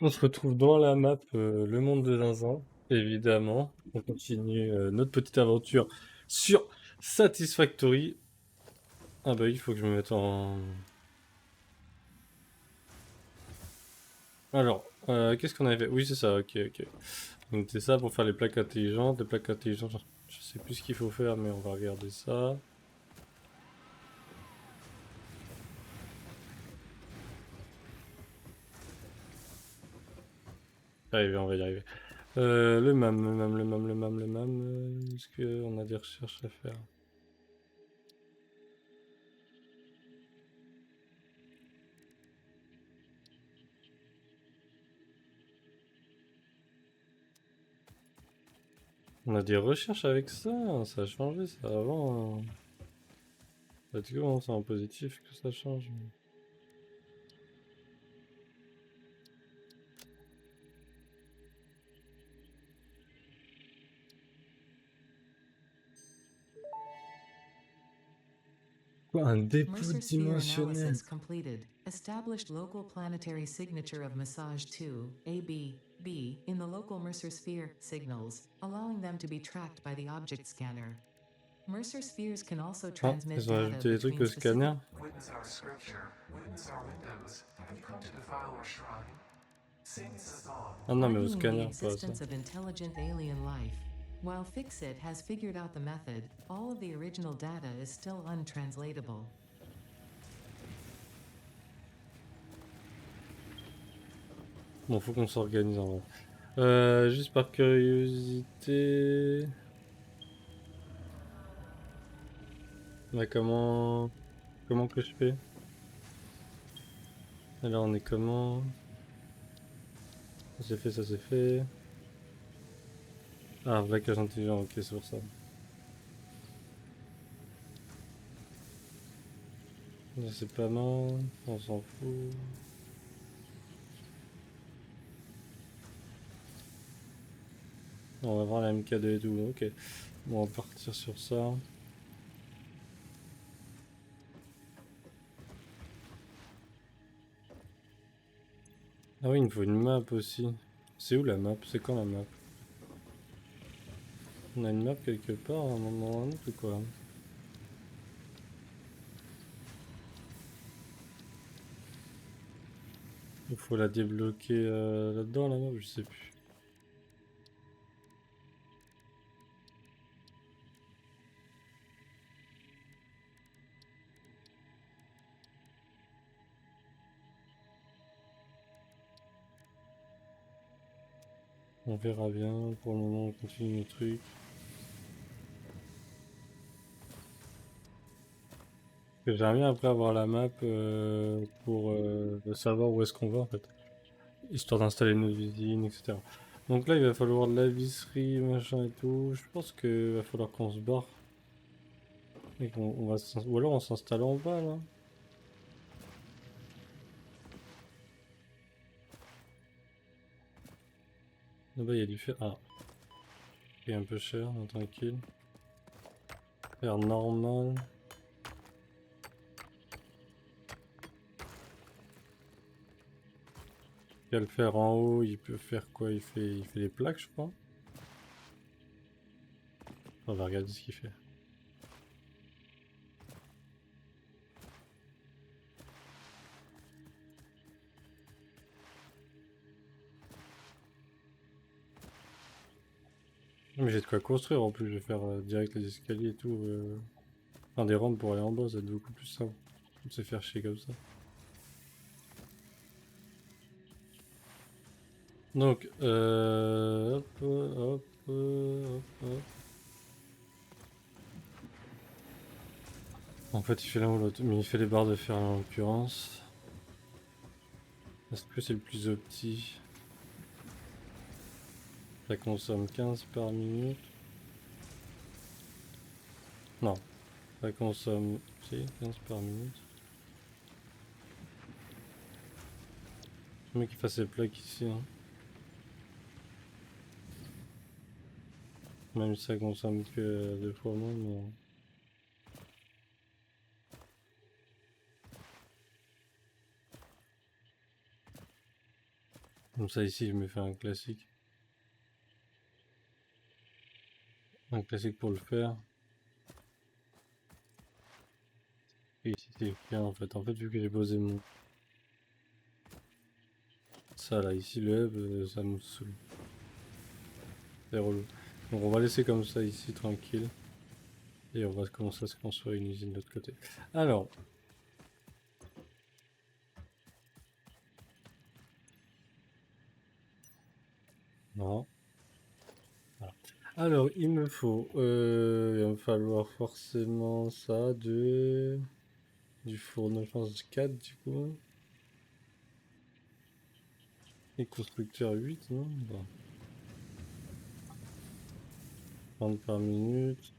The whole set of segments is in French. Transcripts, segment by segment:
On se retrouve dans la map Le Monde de Zinzin, évidemment. On continue notre petite aventure sur Satisfactory. Ah bah oui, il faut que je me mette en... Alors, qu'est-ce qu'on avait fait? Oui, c'est ça, ok, ok. Donc c'est ça pour faire les plaques intelligentes. Les plaques intelligentes, je sais plus ce qu'il faut faire, mais on va regarder ça. Arrivé, on va y arriver. Le MAM, le MAM, le MAM, le MAM, le MAM. Est-ce qu'on a des recherches à faire? On a des recherches avec ça a changé ça avant. Let's go, hein, c'est en positif que ça change. Quoi, un dépôt Mercer sphere dimensionnel? analysis completed. Established local planetary signature of massage 2, AB, B, in the local Mercer sphere signals, allowing them to be tracked by the object scanner. Mercer spheres can also Ah, transmit ils ont data ajouté des trucs between au specific. scanner. Witness our scripture. Witness our windows. Have you come to defile our shrine? Sing Sazon. Ah non, mais au Arguing the scanner, pas ça. existence of intelligent alien life. While Fixit has figured out the method, all of the original data is still untranslatable. Bon, faut qu'on s'organise en vrai. Juste par curiosité... Là, comment que je fais? Alors, on est comment? Ça c'est fait, ça c'est fait. Ah, braquage intelligent, ok, c'est pour ça. Ça c'est pas mal, on s'en fout. On va voir la MK2 et tout, ok. Bon, on va partir sur ça. Ah oui, il me faut une map aussi. C'est où la map? C'est quand la map? On a une map quelque part à un moment ou un autre ou quoi? Il faut la débloquer là-dedans la map, je sais plus. On verra bien, pour le moment on continue nos trucs. J'aimerais bien après avoir la map pour savoir où est-ce qu'on va en fait. Histoire d'installer nos usines, etc. Donc là il va falloir de la visserie, machin et tout. Je pense qu'il va falloir qu'on se barre. Et ou alors on s'installe en bas là. Là-bas il y a du fer. Ah, c'est un peu cher, mais tranquille. Fer normal. Il y a le fer en haut, il peut faire quoi? Il fait des plaques, je crois. On va regarder ce qu'il fait. Mais j'ai de quoi construire en plus, je vais faire direct les escaliers et tout. Enfin, des rampes pour aller en bas, ça va être beaucoup plus simple. De se faire chier comme ça. Donc, hop, hop, hop, hop. En fait, il fait l'un ou l'autre, mais il fait les barres de fer en l'occurrence. Est-ce que c'est le plus opti? Ça consomme 15 par minute. Non, ça consomme, si, 15 par minute. Le mec qui fasse ses plaques ici. Hein. Même si ça consomme que 2 fois moins, mais... Comme ça ici je me fais un classique. Un classique pour le faire. Et ici c'est bien en fait. En fait vu que j'ai posé mon... Ça là, ici le hub, ça me saoule. C'est relou. Donc on va laisser comme ça ici tranquille. Et on va commencer à se construire une usine de l'autre côté. Alors. Non. Voilà. Alors il me faut... il va me falloir forcément ça de... Du fourneau, je pense 4 du coup. Et constructeur 8, non? Bon. 30 par minute.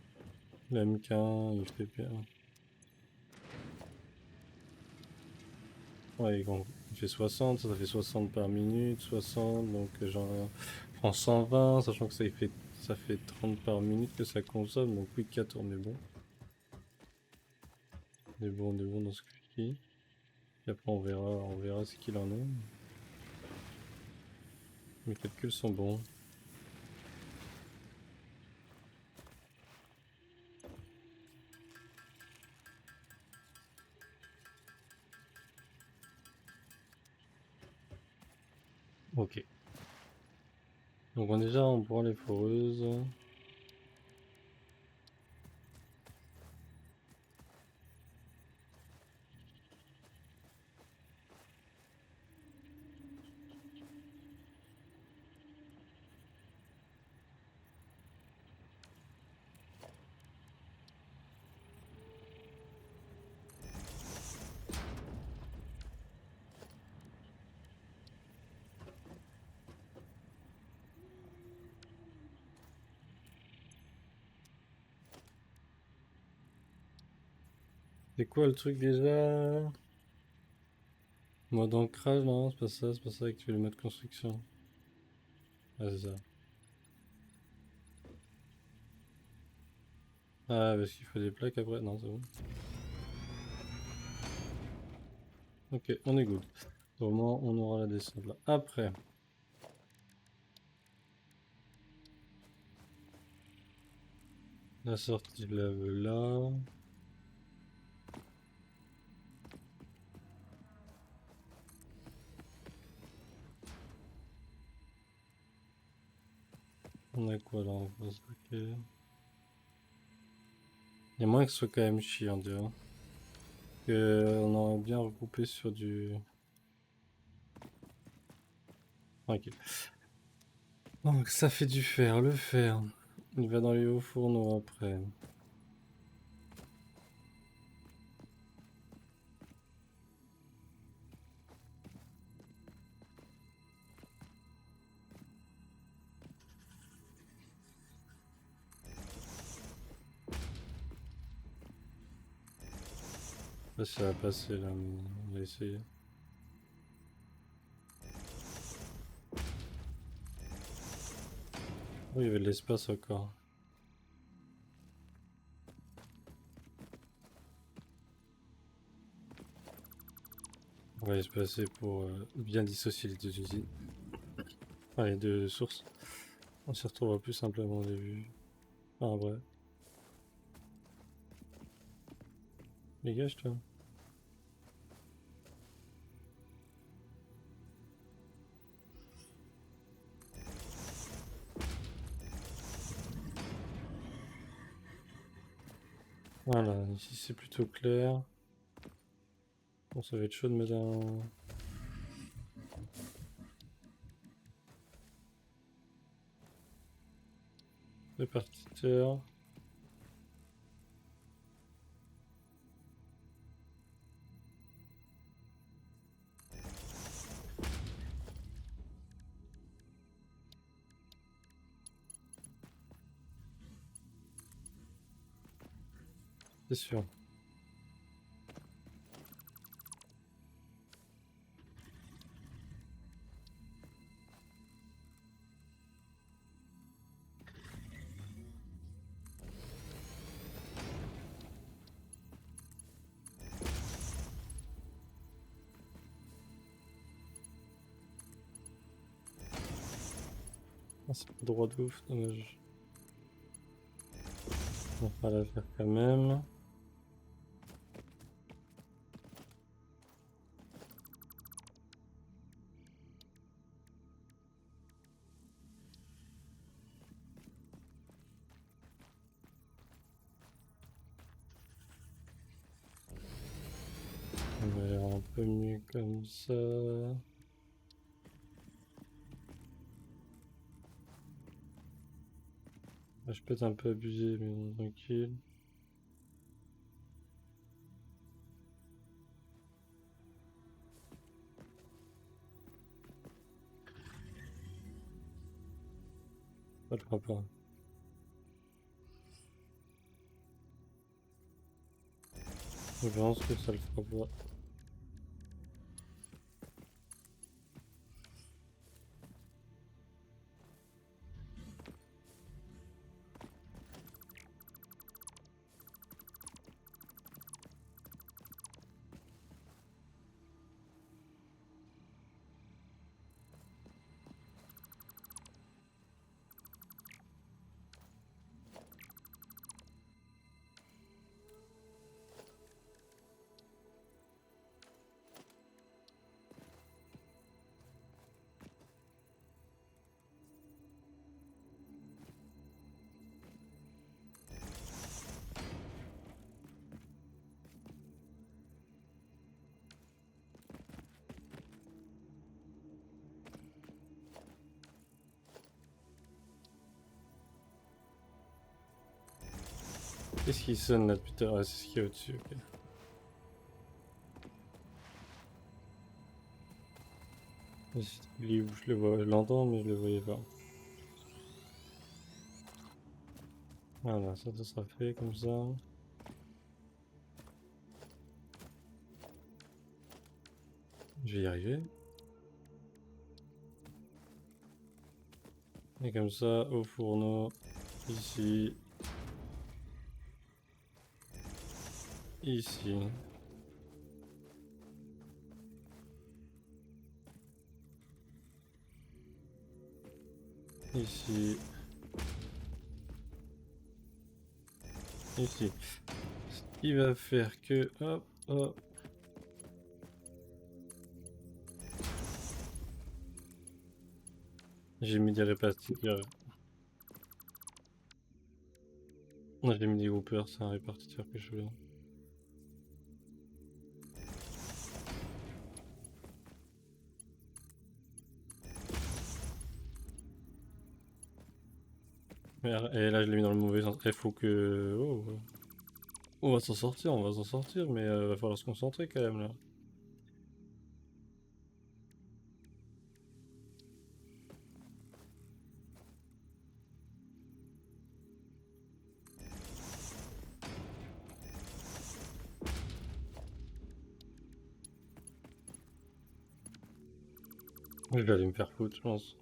Le MK1, il fait bien. Ouais, il fait 60, ça fait 60 par minute, 60, donc j'en prends 120, sachant que ça fait 30 par minute que ça consomme, donc oui, 4, on est bon. On est bon dans ce coup-ci. Et après on verra ce qu'il en est. Mes calculs sont bons. Ok. Donc déjà on prend les foreuses. C'est quoi le truc déjà? Mode ancrage, non, c'est pas ça que tu fais le mode construction. Ah, c'est ça. Ah, parce qu'il faut des plaques après? Non, c'est bon. Ok, on est good. Au moins, on aura la descente là. Après. La sortie de lave là. On a quoi là en face? Ok. Il y a moins que ce soit quand même chiant, on dirait. On aurait bien regroupé sur du... Tranquille. Donc ça fait du fer, le fer. Il va dans les hauts fourneaux après. Là, ça va passer là, mais on va essayer. Oh, il y avait de l'espace encore. On va espacer pour bien dissocier les deux usines. Enfin, les deux sources. On s'y retrouvera plus simplement au début. Ah, vrai. Dégage, toi. Voilà, ici c'est plutôt clair. Bon, ça va être chaud de mettre un... répartiteur. C'est sûr. Ah, c'est pas droit de ouf, dommage. On va la faire quand même. On va aller un peu mieux comme ça. Je peux être un peu abusé, mais bon, tranquille. Ça le fera pas. Je pense que ça le fera pas. Qu'est-ce qui sonne là depuis tout à l'heure? Ah, c'est ce qu'il y a au-dessus, ok. Il est où? Je le vois, je l'entends, mais je le voyais pas. Voilà, ça sera fait comme ça. Je vais y arriver. Et comme ça, au fourneau, ici, ici. Ici. Ici. Ce qui va faire que... Hop, hop. J'ai mis des répartiteurs. Non, j'ai mis des groupeurs, c'est un répartiteur que je veux. Merde, et là, je l'ai mis dans le mauvais sens. Il faut que... Oh, on va s'en sortir, mais va falloir se concentrer quand même là. Je vais aller me faire foutre, je pense.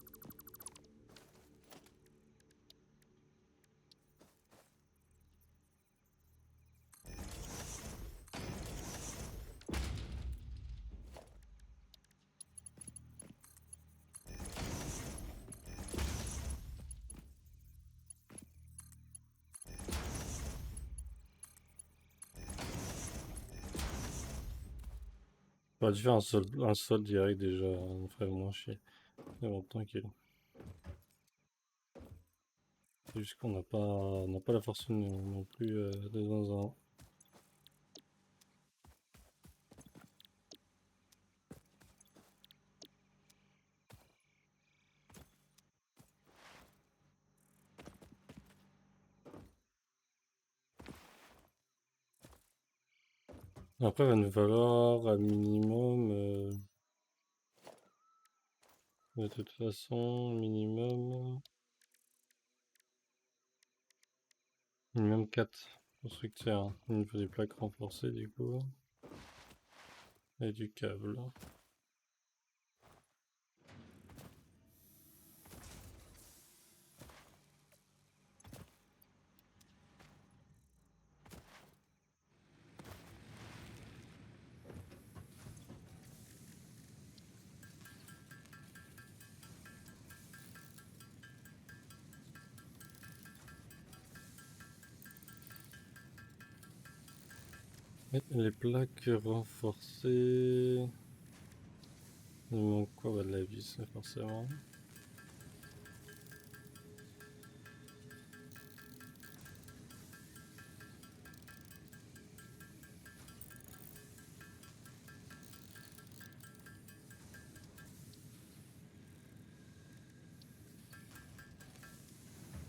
J'aurais dû faire un sol direct déjà, on ferait moins chier. Mais bon, tranquille. C'est juste qu'on n'a pas la fortune non plus de zinzin. Après, il va nous falloir un minimum... de toute façon, minimum... Minimum 4 constructeurs. Il nous faut des plaques renforcées du coup. Et du câble. Les plaques renforcées. Il manque quoi? Bah, de la vis, forcément.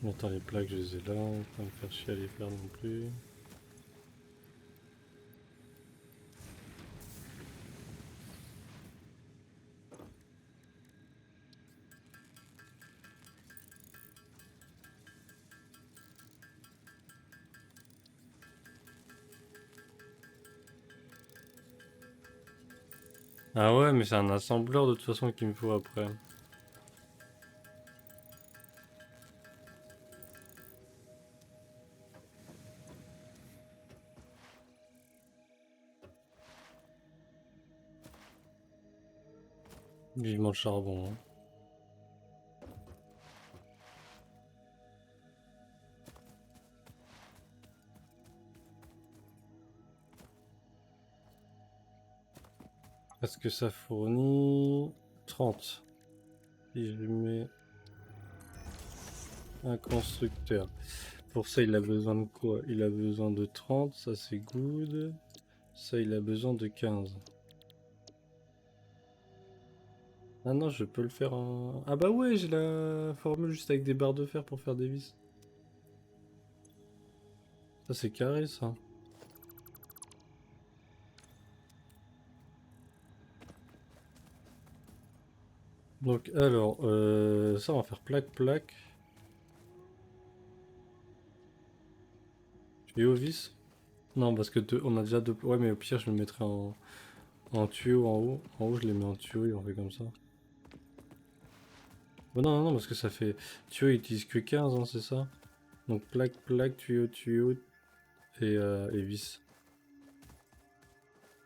Attends, les plaques, je les ai là. Pas me faire chier à les faire non plus. Ah ouais, mais c'est un assembleur de toute façon qu'il me faut après. Vivement le charbon. Hein. Est-ce que ça fournit 30? Si je lui mets un constructeur. Pour ça, il a besoin de quoi? Il a besoin de 30, ça c'est good. Ça, il a besoin de 15. Ah non, je peux le faire en... Ah bah ouais, j'ai la formule juste avec des barres de fer pour faire des vis. Ça c'est carré ça. Donc alors, ça on va faire plaque. Tuyau vis? Non, parce que on a déjà deux... Ouais, mais au pire, je le mettrai en tuyau en haut. En haut, je les mets en tuyau et on fait comme ça. Bah non, parce que ça fait... Tuyau, il utilise que 15, hein, c'est ça? Donc plaque, tuyau et vis.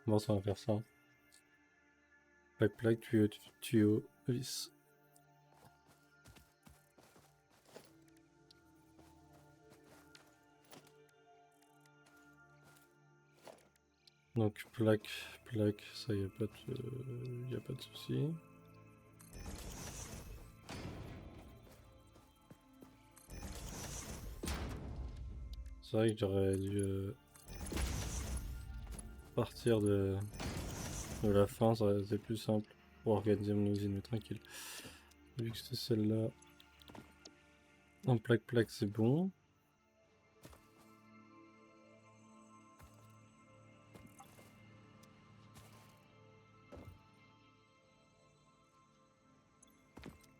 Bon, ça va faire ça. Plaque, tuyau, vis. Donc plaque, ça y a pas de souci. C'est vrai que j'aurais dû partir de la fin, ça aurait été plus simple pour organiser mon usine, mais tranquille. Vu que c'est celle-là, en plaque, c'est bon.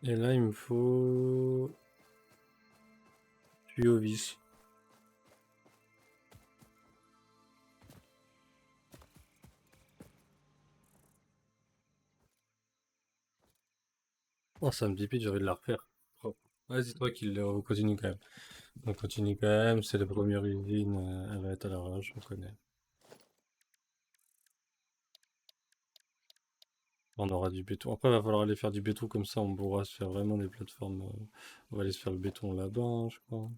Et là, il me faut tuyau vis. Oh, ça me dit j'ai envie de la refaire. Oh. Vas-y, toi qui le continue quand même. On continue quand même, c'est la première usine, elle va être à l'arrache, on connaît. On aura du béton. Après, il va falloir aller faire du béton comme ça, on pourra se faire vraiment des plateformes. On va aller se faire le béton là-bas, hein, je crois.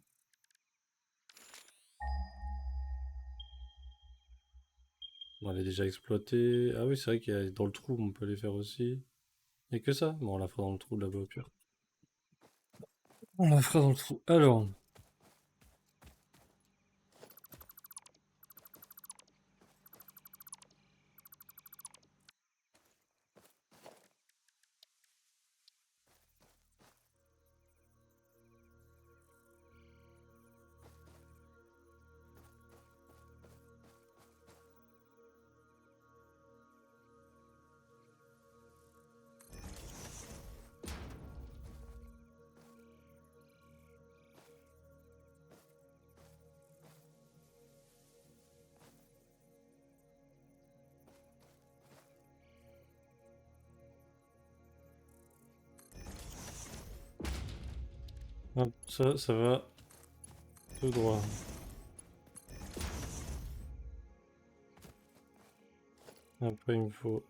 On l'avait déjà exploité. Ah oui, c'est vrai qu'il y a dans le trou, on peut les faire aussi. Et que ça? Bon, on la fera dans le trou là-bas au pire. On la fera dans le trou. Alors, hop, ça va tout droit. Après, il me faut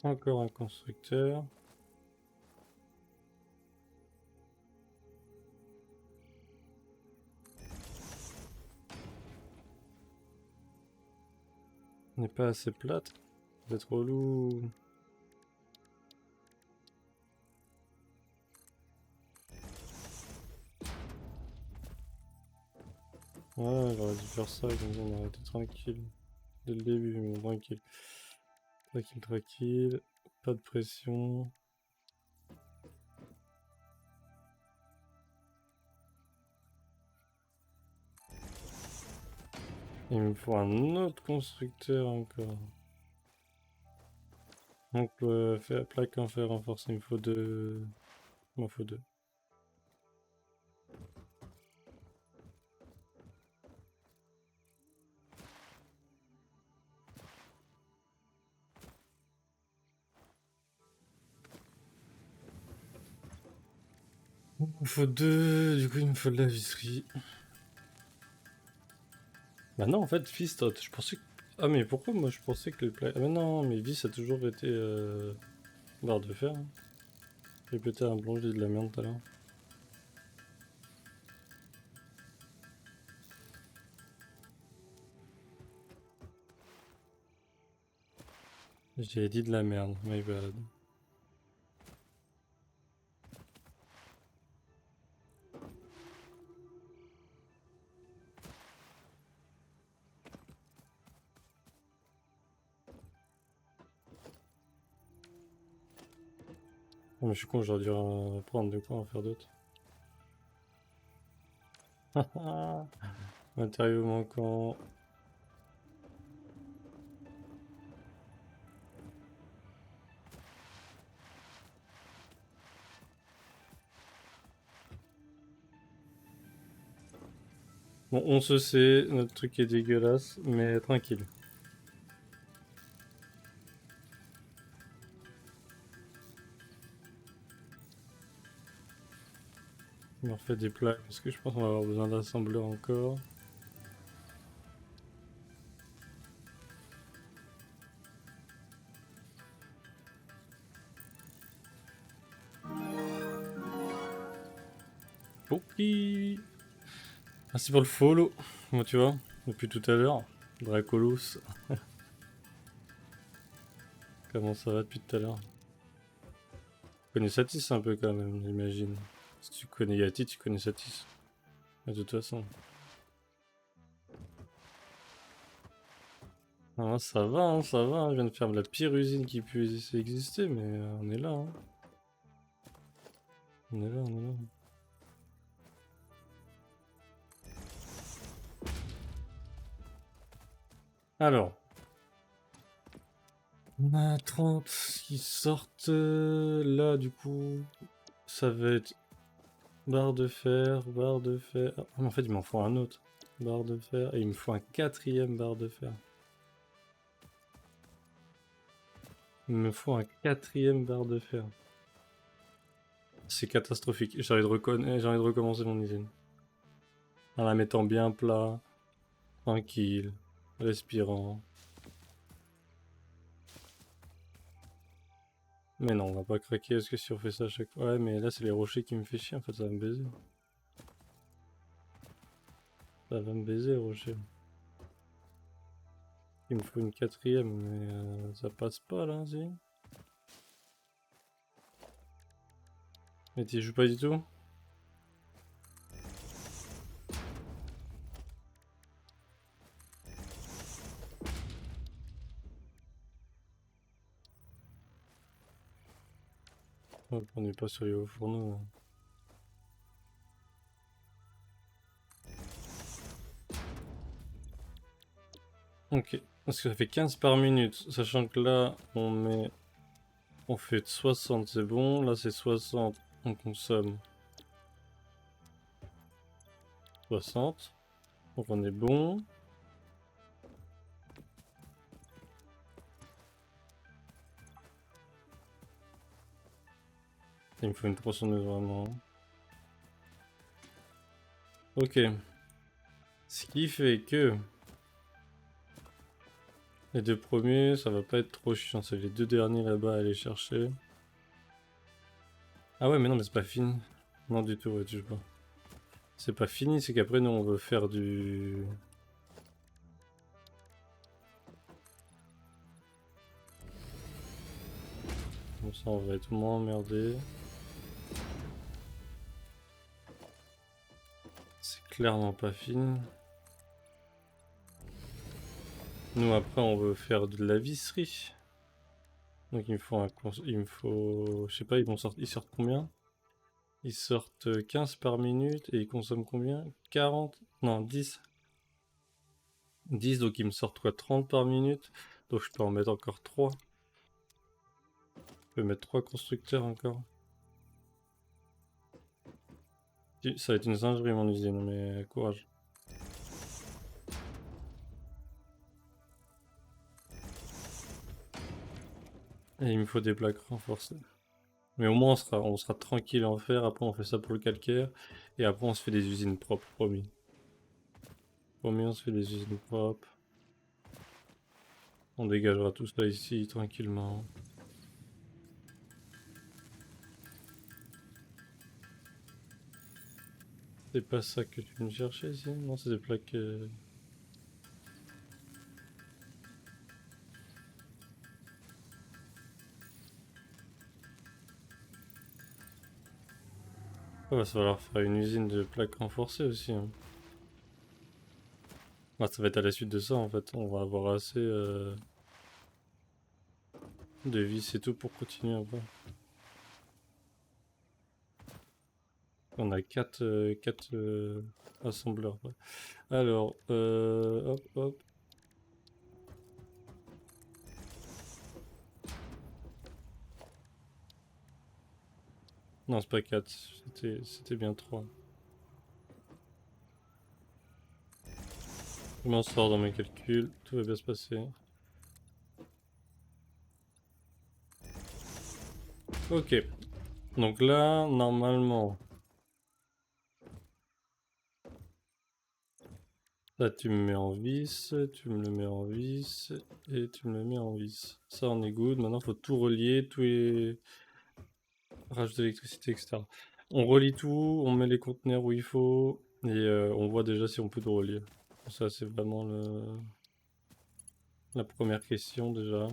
encore un constructeur. n'est pas assez plate. C'est trop lourd. Ouais, j'aurais dû faire ça, comme ça on aurait été tranquille. Dès le début, mais bon, tranquille. Tranquille, tranquille. Pas de pression. Il me faut un autre constructeur encore. Donc, plaque en fer renforcée, il me faut deux. Il m'en faut deux. Il me faut deux, du coup il me faut de la visserie. Bah non, en fait, vis, je pensais que... Ah mais pourquoi moi je pensais que les plaques... Ah mais non, mais vis a toujours été barre de fer. Hein. J'ai pété un blond, j'ai dit de la merde tout à l'heure. J'ai dit de la merde, my bad. Oh, mais je suis con, j'aurais dû prendre de quoi en faire d'autres. Matériaux manquants. Bon, on se sait, notre truc est dégueulasse, mais tranquille. On refait des plaques, parce que je pense qu'on va avoir besoin d'assembleur encore. Ok. Merci pour le follow. Moi, tu vois, depuis tout à l'heure. Dracolos. Comment ça va depuis tout à l'heure? Tu connais Satis un peu quand même, j'imagine. Si tu connais Yati, tu connais Satis. De toute façon. Ah, ça va, hein, ça va. Hein. Je viens de faire la pire usine qui puisse exister, mais on est là. Hein. On est là, on est là. Alors. On a 30 qui sortent. Là, du coup, ça va être barre de fer, barre de fer. Ah, mais en fait, il m'en faut un autre. Barre de fer. Et il me faut un quatrième barre de fer. Il me faut un quatrième barre de fer. C'est catastrophique. J'ai envie de recommencer mon usine. En la mettant bien plat, tranquille, respirant. Mais non, on va pas craquer. Est-ce que si on fait ça à chaque fois... Ouais, mais là, c'est les rochers qui me fait chier. En fait, ça va me baiser. Ça va me baiser, les rochers. Il me faut une quatrième, mais ça passe pas, là, si. Mais tu joues pas du tout? Oh, on n'est pas sur les hauts fourneaux. Hein. Ok, parce que ça fait 15 par minute, sachant que là, on fait 60, c'est bon. Là, c'est 60, on consomme 60. Donc on est bon. Il me faut une tronçonneuse vraiment. Ok. Ce qui fait que les deux premiers, ça va pas être trop chiant. C'est les deux derniers là-bas à aller chercher. Ah ouais, mais non, mais c'est pas fini. Non, du tout, ouais, tu vois. C'est pas fini, c'est qu'après, nous, on veut faire du... Comme ça on va être moins emmerdé. C'est clairement pas fini. Nous après on veut faire de la visserie. Donc il me faut je sais pas, ils sortent combien? Ils sortent 15 par minute et ils consomment combien? 40? Non, 10. 10, donc ils me sortent quoi? 30 par minute. Donc je peux en mettre encore 3. Je peux mettre 3 constructeurs encore. Ça va être une singerie mon usine, mais courage. Et il me faut des plaques renforcées. Mais au moins on sera tranquille en fer, après on fait ça pour le calcaire. Et après on se fait des usines propres, promis. Promis, on se fait des usines propres. On dégagera tout ça ici tranquillement. C'est pas ça que tu me cherchais ici? Non, c'est des plaques... va falloir faire une usine de plaques renforcées aussi. Hein. Ah, ça va être à la suite de ça en fait. On va avoir assez de vis et tout pour continuer après. On a 4 assembleurs. Ouais. Alors, hop hop. Non, c'est pas 4, c'était bien 3. Je m'en sors dans mes calculs, tout va bien se passer. Ok, donc là, normalement... Là, tu me mets en vis, tu me le mets en vis, et tu me le mets en vis. Ça, on est good. Maintenant, il faut tout relier, tous les rages d'électricité, etc. On relie tout, on met les conteneurs où il faut, et on voit déjà si on peut tout relier. Ça, c'est vraiment la première question, déjà.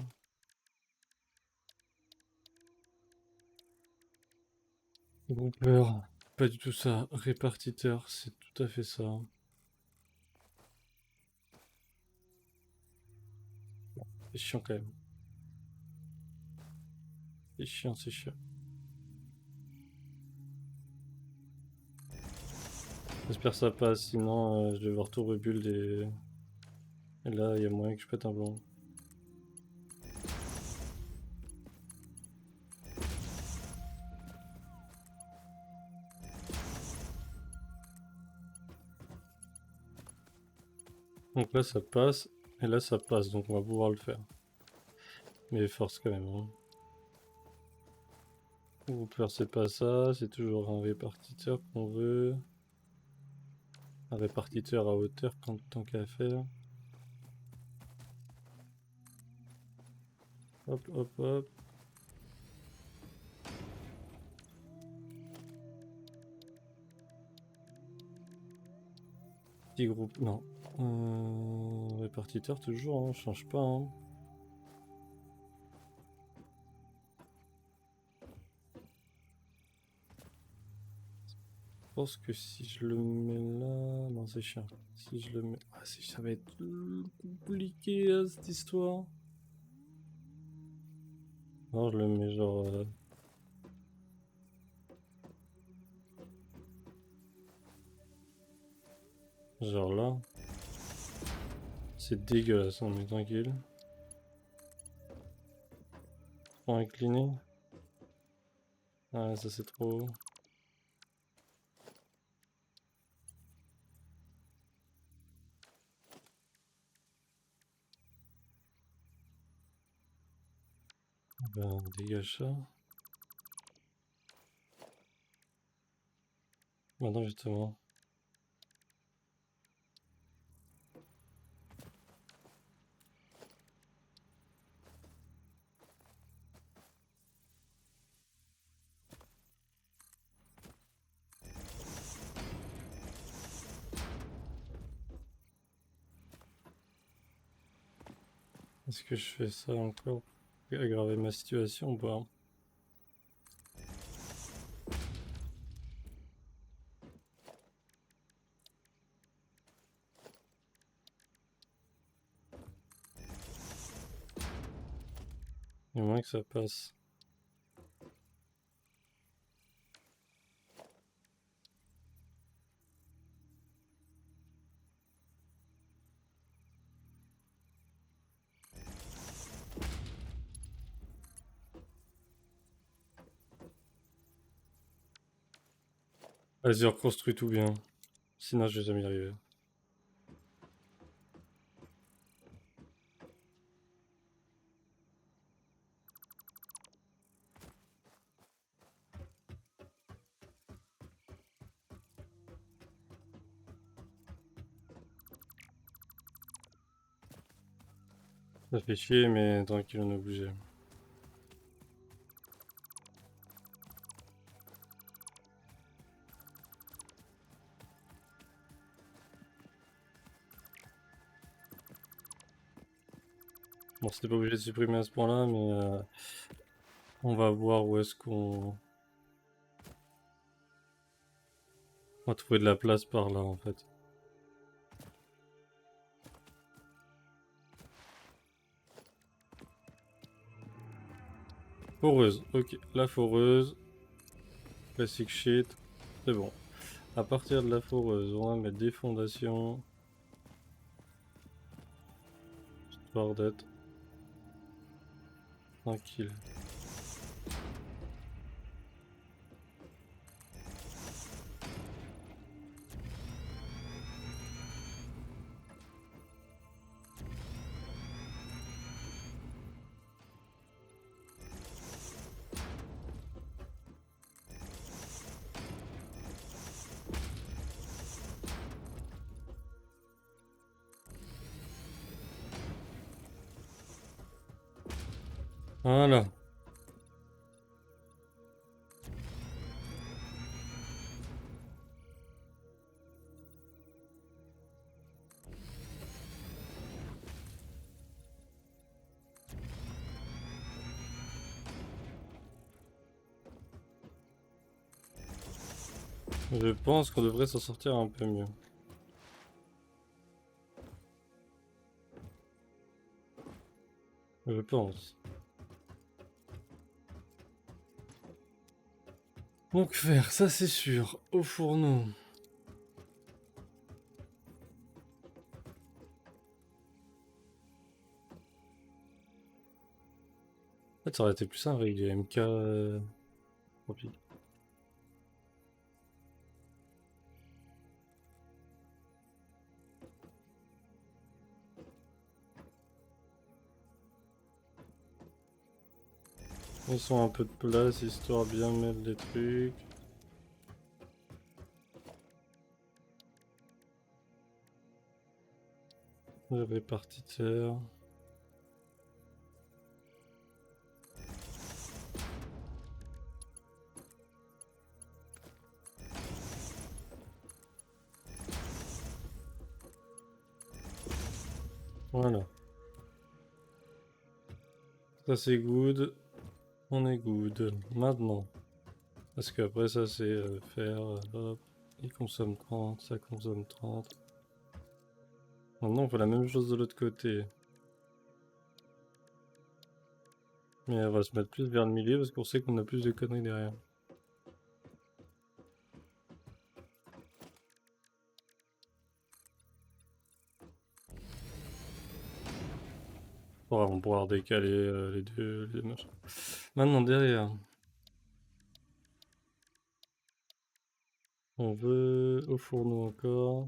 Groupeur, pas du tout ça. Répartiteur, c'est tout à fait ça. C'est chiant quand même. C'est chiant, c'est chiant. J'espère que ça passe, sinon je vais devoir tout rebuild et là il y a moyen que je pète un plomb. Donc là ça passe, et là ça passe, donc on va pouvoir le faire. Mais force quand même. Hein. Groupeur c'est pas ça, c'est toujours un répartiteur qu'on veut. Un répartiteur à hauteur tant qu'à faire. Hop hop hop. Petit groupe, non. Répartiteur toujours, hein, change pas. Hein. Je pense que si je le mets là... Non, c'est chiant. Si je le mets... Ah, ça va être compliqué, hein, cette histoire. Non, je le mets genre... Genre là. C'est dégueulasse, on est tranquille. Trop incliné. Ah, ça c'est trop haut. Ben, on dégage ça. Maintenant, justement. Est-ce que je fais ça encore pour aggraver ma situation ou pas? moins que ça passe. Vas-y, reconstruis tout bien. Sinon, je vais jamais y arriver. Ça fait chier, mais tranquille, on est obligé. Bon, c'était pas obligé de supprimer à ce point-là, mais on va voir où est-ce qu'on va trouver de la place par là, en fait. Foreuse, ok. La foreuse. Classic shit. C'est bon. À partir de la foreuse, on va mettre des fondations. Histoire d'être tranquille. Voilà. Je pense qu'on devrait s'en sortir un peu mieux. Je pense. Donc faire, ça c'est sûr. Au fourneau. En fait, ça aurait été plus simple avec des MK. Tant pis. Ils sont un peu de place histoire de bien mettre des trucs. Répartiteur. Voilà. Ça c'est good. On est good. Maintenant. Parce qu'après ça c'est faire. Hop. Il consomme 30, ça consomme 30. Maintenant on fait la même chose de l'autre côté. Mais on va se mettre plus vers le milieu parce qu'on sait qu'on a plus de conneries derrière. On va pouvoir décaler les deux machins. Maintenant derrière. On veut au fourneau encore.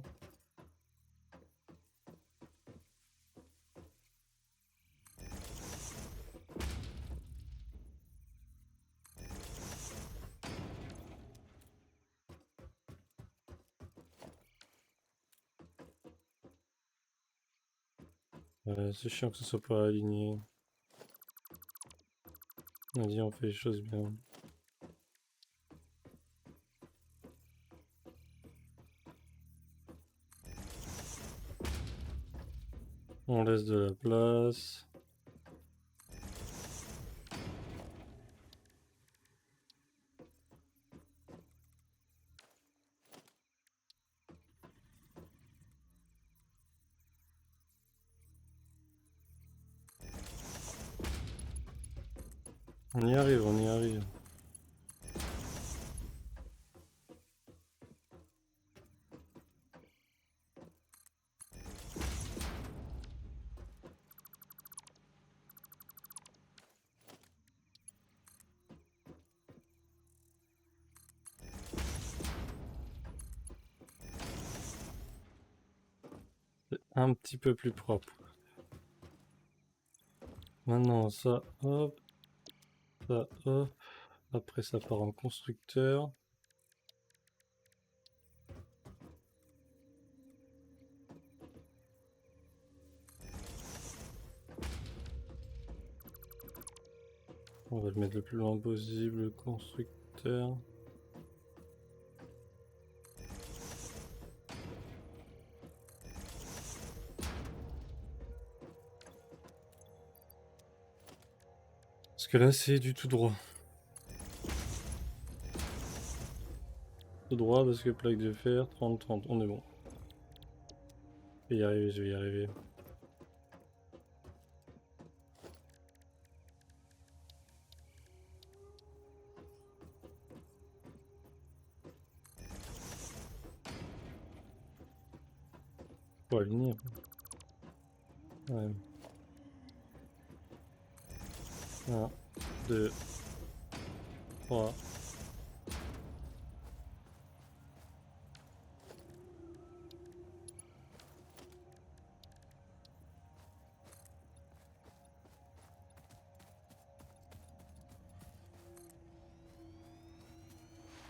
C'est chiant que ce soit pas aligné. Vas-y, on fait les choses bien. On laisse de la place. On y arrive, on y arrive. C'est un petit peu plus propre. Maintenant ça, hop, ça, hop. Après ça part en constructeur. On va le mettre le plus loin possible, le constructeur. Parce que là c'est du tout droit. Tout droit parce que plaque de fer, 30-30, on est bon. Je vais y arriver, je vais y arriver. Faut aligner. Ouais. 1, 2, 3.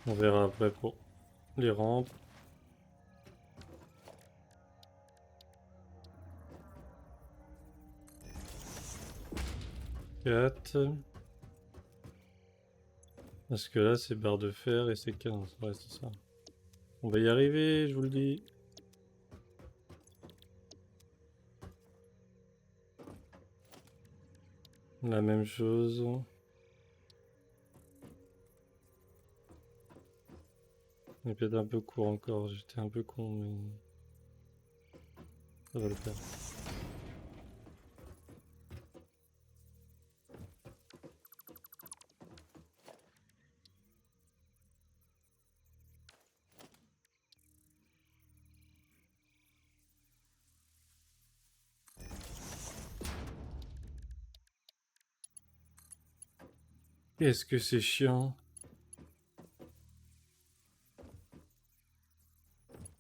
On verra après pour les rampes. Parce que là c'est barre de fer et c'est 15. Ouais, c'est ça. On va y arriver, je vous le dis. La même chose. On est peut-être un peu court encore, j'étais un peu con, mais ça va le faire. Qu'est-ce que c'est chiant.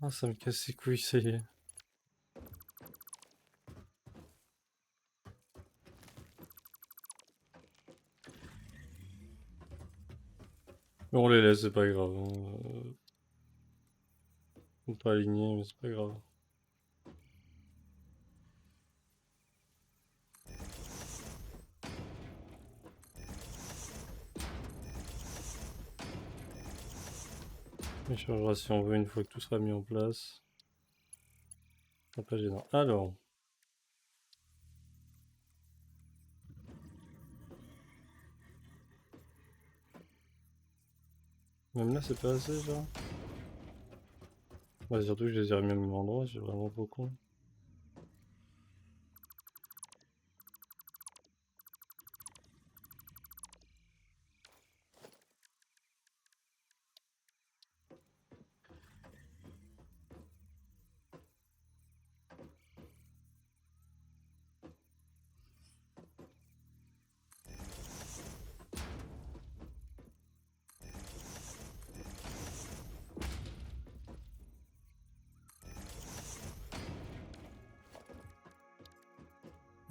Ah, ça me casse les couilles, ça y est. On les laisse, c'est pas grave. Faut pas aligner, mais c'est pas grave. On changera si on veut une fois que tout sera mis en place. C'est pas gênant. Alors. Même là, c'est pas assez, genre. Ouais, surtout que je les ai remis au même endroit, j'ai vraiment trop con.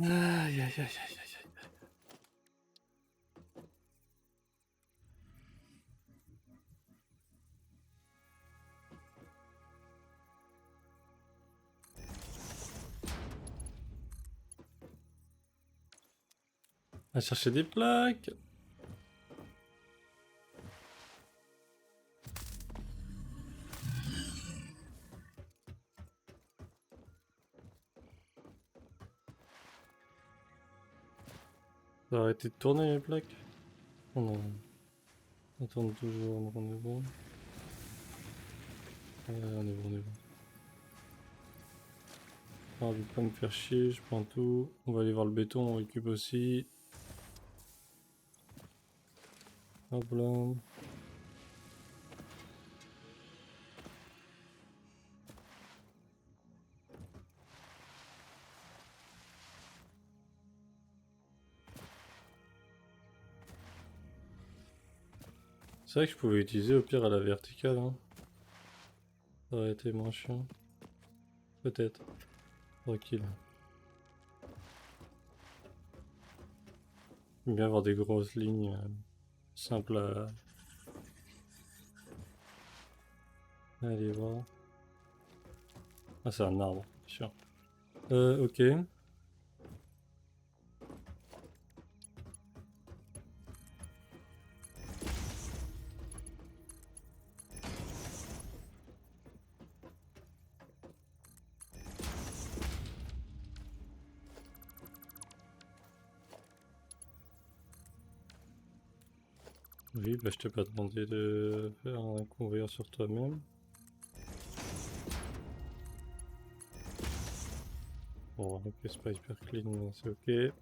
Aïe aïe aïe aïe aïe aïe. À chercher des plaques. Ça a arrêté de tourner les plaques. Oh non. Ça tourne toujours, donc on est bon. Ouais, on est bon, on est bon. Ah, je vais pas me faire chier, je prends tout. On va aller voir le béton, on récupère aussi. Hop là. C'est vrai que je pouvais utiliser au pire à la verticale, hein. Ça aurait été moins chiant. Peut-être. Tranquille. J'aime bien avoir des grosses lignes simples à aller voir. Ah, c'est un arbre, sûr. Ok. Oui, bah je t'ai pas demandé de faire un convoyeur sur toi-même. Bon, ok, c'est pas hyper clean, mais c'est ok.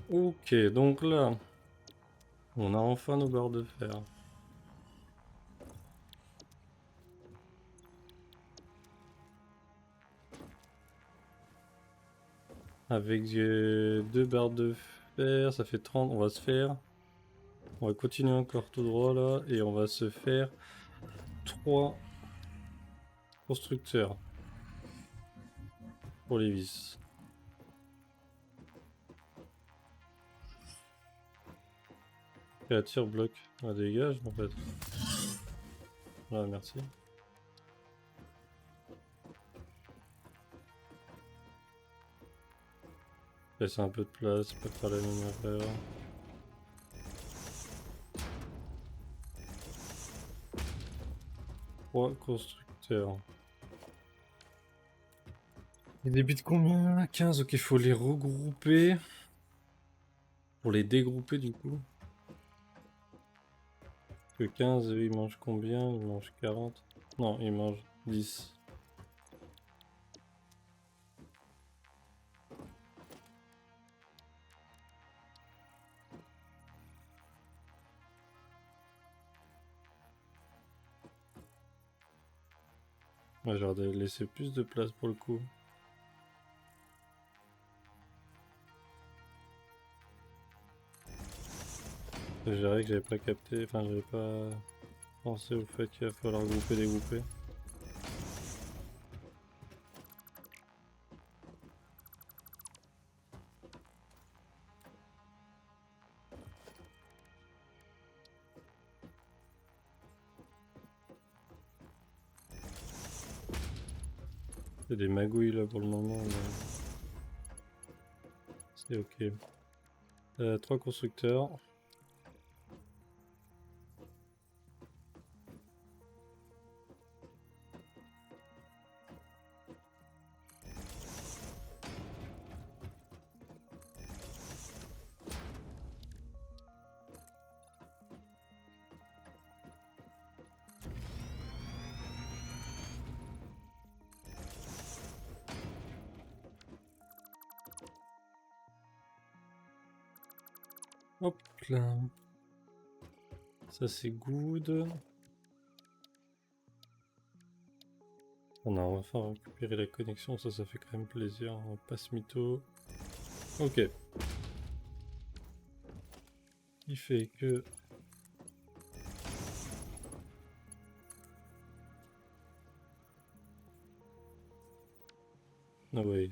Ok, donc là, on a enfin nos barres de fer. Avec 2 barres de fer, ça fait 30, on va se faire. On va continuer encore tout droit là, et on va se faire 3 constructeurs pour les vis. Et la tire bloc, la dégage en fait. Voilà, merci. Laisser un peu de place, pas faire la même erreur. Trois constructeurs. Ils débitent combien? 15, ok, il faut les regrouper. Pour les dégrouper du coup. Parce que 15, eux, ils mangent combien? Ils mangent 40. Non, ils mangent 10. Ouais, j'aurais laissé plus de place pour le coup. Je dirais que j'avais pas capté, enfin j'avais pas pensé au fait qu'il va falloir grouper, dégrouper. C'est des magouilles là pour le moment, mais c'est ok. 3 constructeurs. Hop là. Ça c'est good. On a enfin récupéré la connexion, ça fait quand même plaisir. On passe mytho. Ok. Il fait que... No way.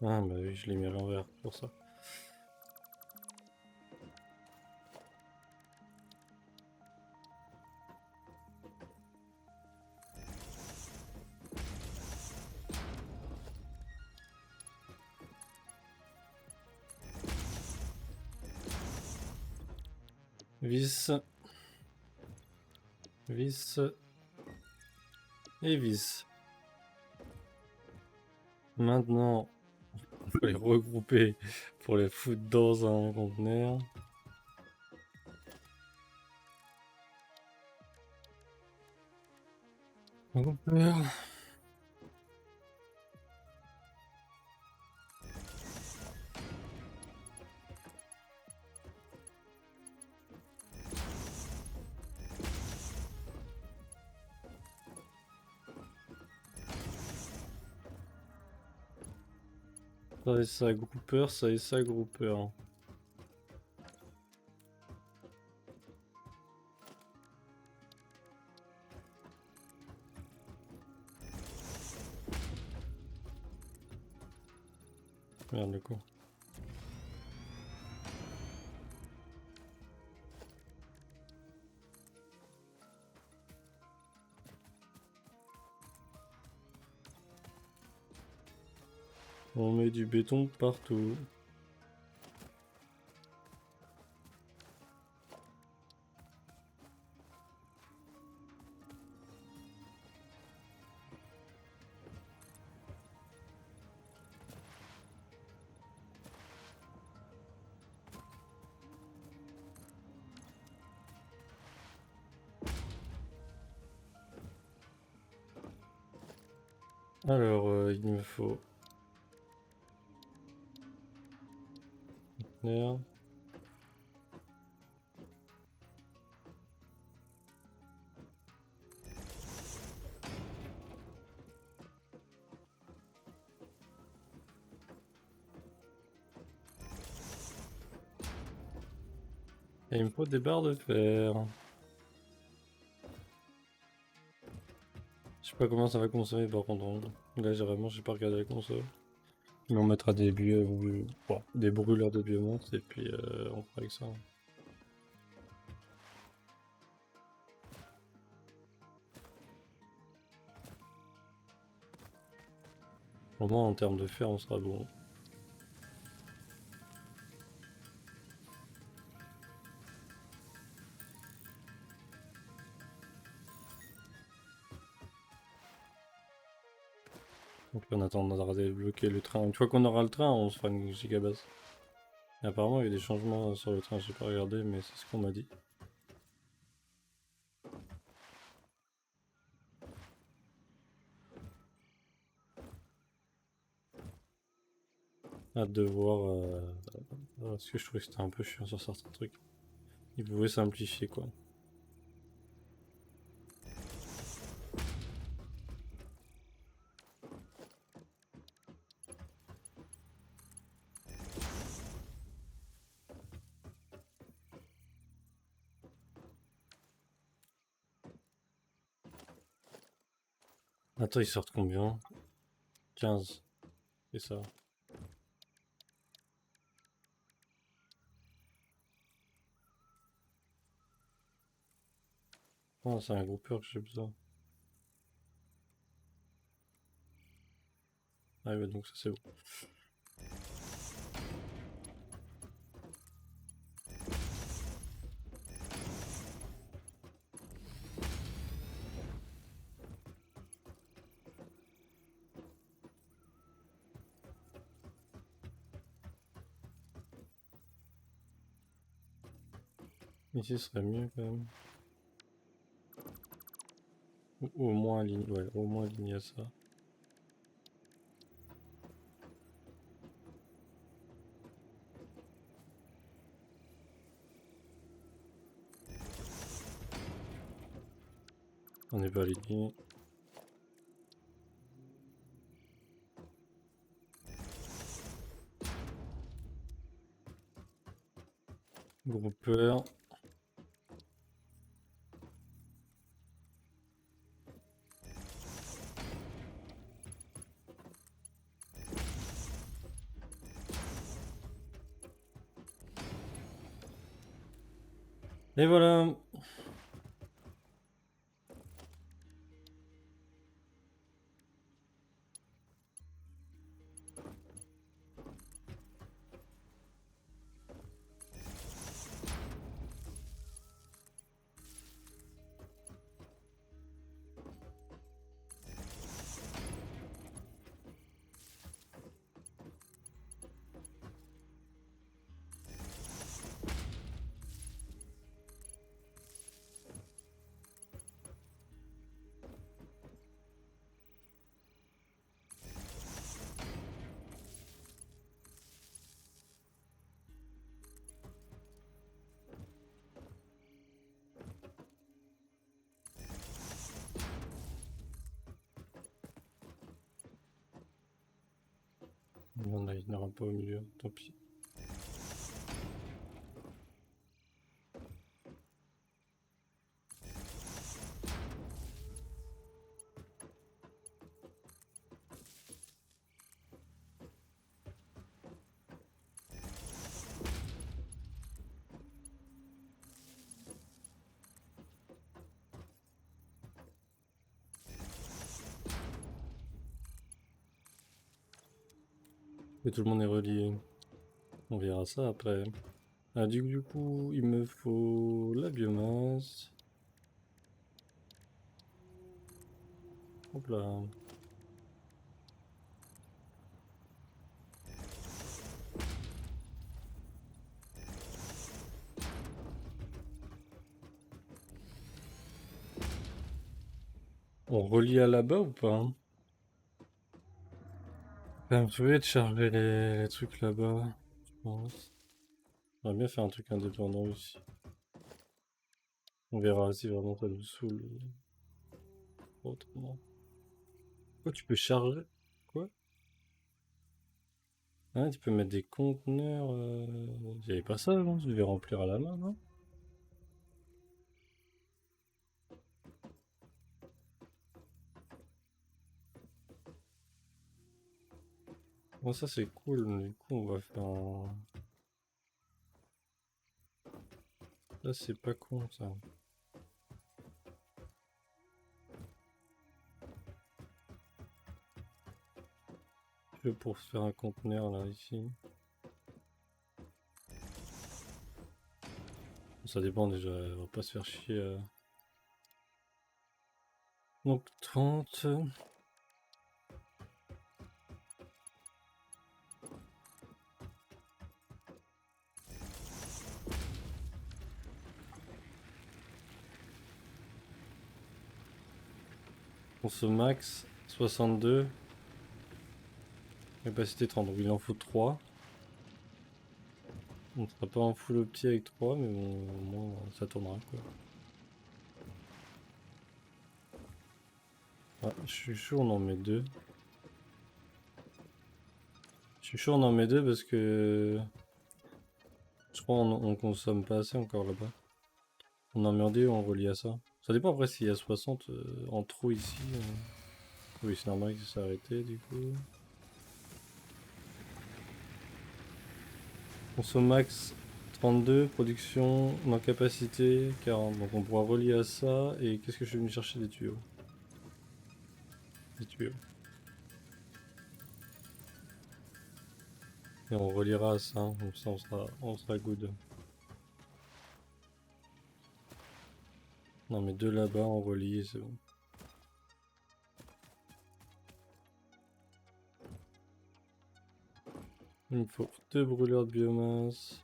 Ah bah oui, je l'ai mis à l'envers pour ça. vis, vis et vis. Maintenant, il faut les regrouper pour les foutre dans un conteneur. Conteneur. Ça et ça, grouper, ça et ça, grouper. Merde, le coup. On met du béton partout. Alors, il me faut... conteneur. Et il me faut des barres de fer. Je sais pas combien ça va consommer par contre. Là, j'ai pas regardé la console. Mais on mettra des des brûleurs de biomasse et puis on fera avec ça. Au moins en termes de fer, on sera bon. Donc on attendra de débloquer le train. Une fois qu'on aura le train, on se fera une gigabase. Et apparemment, il y a des changements sur le train, j'ai pas regardé, mais c'est ce qu'on m'a dit. Hâte de voir. Parce que je trouvais que c'était un peu chiant sur certains trucs. Ils pouvaient simplifier quoi. Attends, ils sortent combien? 15. C'est ça. Oh, c'est un groupeur que j'ai besoin. Ah ouais, donc ça c'est bon. Ici ce serait mieux quand même. Ou au moins aligné, ouais, au moins aligné à ça. On n'est pas aligné. Groupeur. Et voilà. non, il n'ira pas au milieu, tant pis. Et tout le monde est relié. On verra ça après. Ah, du coup, il me faut la biomasse. Hop là. On relie à là-bas ou pas? Je vais te charger les trucs là-bas, je pense. J'aimerais bien faire un truc indépendant ici. On verra si vraiment ça nous saoule. Autrement. Quoi, tu peux charger? Quoi? Ah, tu peux mettre des conteneurs. J'avais pas ça avant, je devais remplir à la main, non? Bon, ça c'est cool, du coup on va faire un... Là c'est pas con ça. Je vais pour faire un conteneur là, ici. Ça dépend déjà, on va pas se faire chier. Donc 30... On se max 62. Capacité 30, donc il en faut 3. On ne sera pas en full opti avec 3, mais bon, au moins ça tournera quoi. Ah, je suis chaud, on en met 2. Je suis chaud, on en met 2 parce que... Je crois on consomme pas assez encore là-bas. On en met 2 on relie à ça. Ça dépend après s'il y a 60 en trop ici. Oui, c'est normal que ça s'est arrêté du coup. Consomme max 32, production, non capacité 40. Donc on pourra relier à ça. Et qu'est-ce que je suis venu chercher? Des tuyaux. Des tuyaux. Et on reliera à ça, comme ça on sera good. Non mais 2 là-bas, on relie, c'est bon. Il me faut 2 brûleurs de biomasse.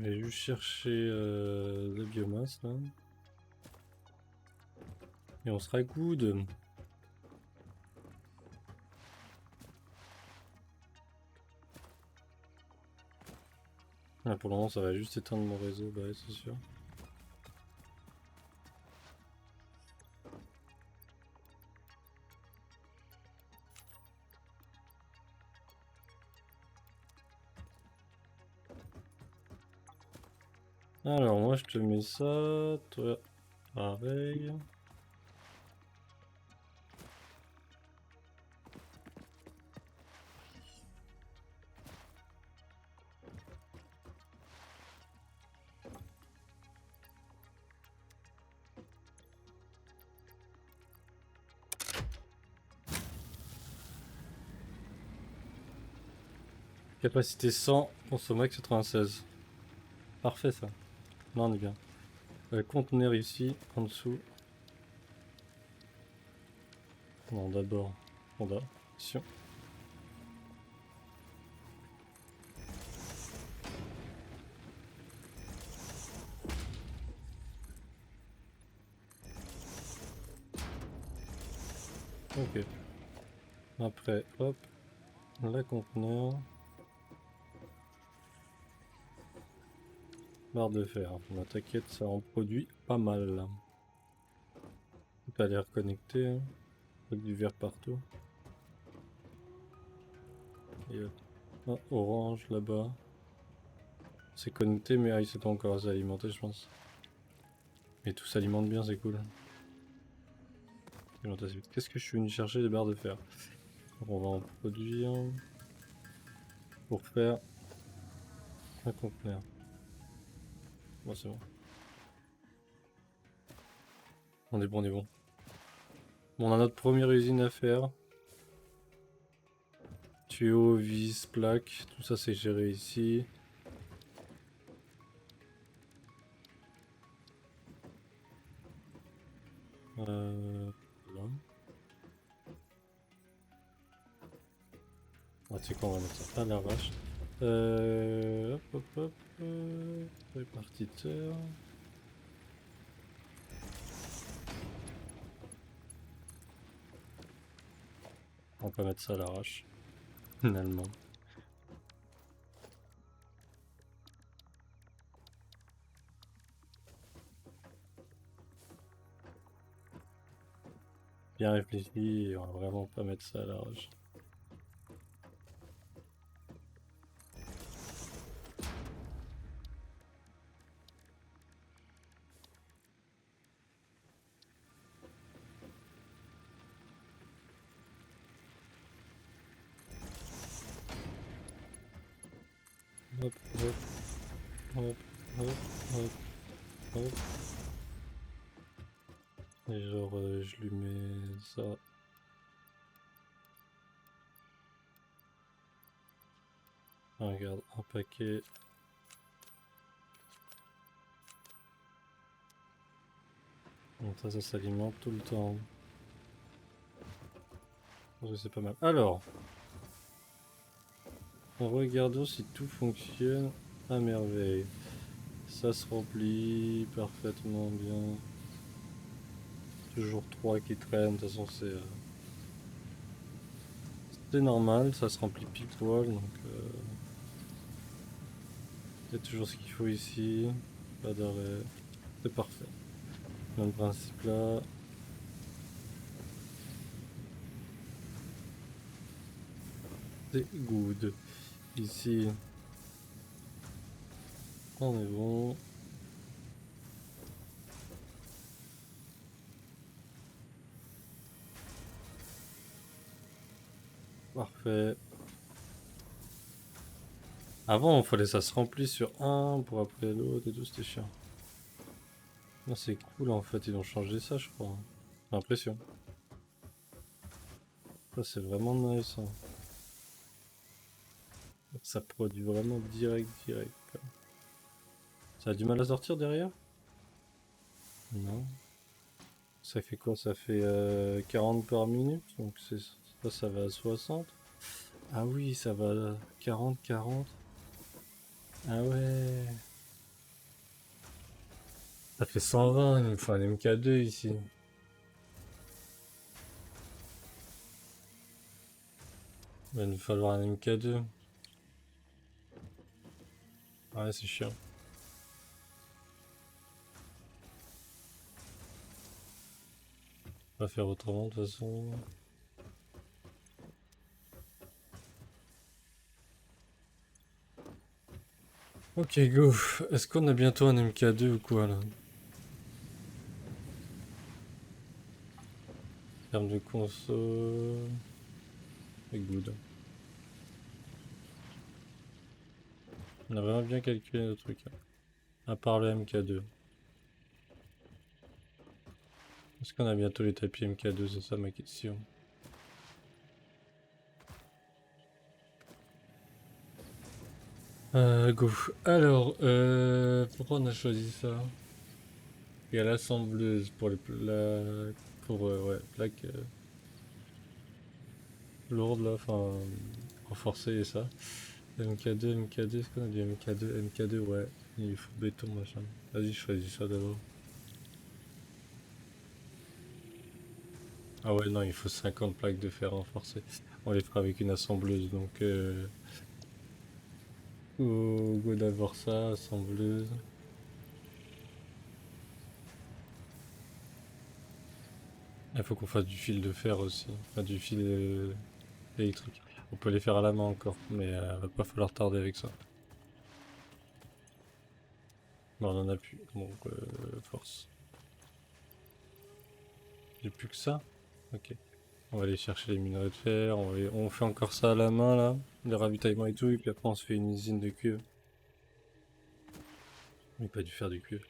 Je vais juste chercher la biomasse là. Et on sera good. Ah, pour le moment ça va juste éteindre mon réseau, bah ouais, c'est sûr. Alors moi je te mets ça, toi pareil. Capacité 100, consomme max 96. Parfait ça. Là on est bien. Conteneur ici, en dessous. Non, d'abord, fondation. Ok. Après, hop, la conteneur. Barre de fer. Bah, t'inquiète, ça en produit pas mal là. Tout a l'air connecté. Hein. Avec du vert partout. Et orange là-bas. C'est connecté, mais il s'est encore assez alimenté, je pense. Mais tout s'alimente bien, c'est cool. Qu'est-ce que je suis venu chercher des barres de fer? On va en produire pour faire un conteneur. Bon, c'est bon. On est bon, on est bon. Bon, on a notre première usine à faire. Tuyaux, vis, plaques, tout ça c'est géré ici. Voilà. Ah, tu sais quoi, on va mettre ça à l'arrache. Hop, hop, hop. Répartiteur. On peut mettre ça à l'arrache. Finalement. Bien réfléchi, on va vraiment pas mettre ça à l'arrache. Hop, hop, hop, hop, hop, hop. Et genre, je lui mets ça. Ah, regarde, un paquet. Donc ça s'alimente tout le temps. C'est pas mal. Alors, regardons si tout fonctionne à merveille. Ça se remplit parfaitement bien. Toujours 3 qui traînent, de toute façon c'est normal, ça se remplit pile poil, donc il y a toujours ce qu'il faut ici, pas d'arrêt, c'est parfait. Même principe là. C'est good. Ici, on est bon. Parfait. Avant, il fallait ça se remplit sur un pour après l'autre et tout, c'était chiant. Là, c'est cool en fait, ils ont changé ça, je crois. J'ai l'impression. Ça, c'est vraiment nice. Hein. Ça produit vraiment direct. Quoi. Ça a du mal à sortir derrière? Non. Ça fait quoi? Ça fait 40 par minute, donc ça va à 60. Ah oui, ça va à 40. Ah ouais. Ça fait 120, il me faut un MK2 ici. Il va nous falloir un MK2. Ouais, c'est chiant. On va faire autrement de toute façon. Ok, go. Est-ce qu'on a bientôt un MK2 ou quoi là? En termes de conso. C'est good. On a vraiment bien calculé le truc. Hein. À part le MK2. Est-ce qu'on a bientôt les tapis MK2? C'est ça ma question. Go. Alors, pourquoi on a choisi ça? Il y a l'assembleuse pour pour ouais, plaques lourdes là, enfin renforcées et ça. MK2, MK2, est-ce qu'on a du MK2? MK2, ouais. Il faut béton, machin. Vas-y, je choisis ça d'abord. Ah ouais, non, il faut 50 plaques de fer renforcées. On les fera avec une assembleuse, donc go d'abord ça, assembleuse. Il faut qu'on fasse du fil de fer aussi, enfin du fil électrique. On peut les faire à la main encore, mais va pas falloir tarder avec ça. Non, on en a plus, donc force. J'ai plus que ça? Ok. On va aller chercher les minerais de fer, on fait encore ça à la main là, les ravitaillements et tout, et puis après on se fait une usine de cuivre. Mais pas du fer du cuivre.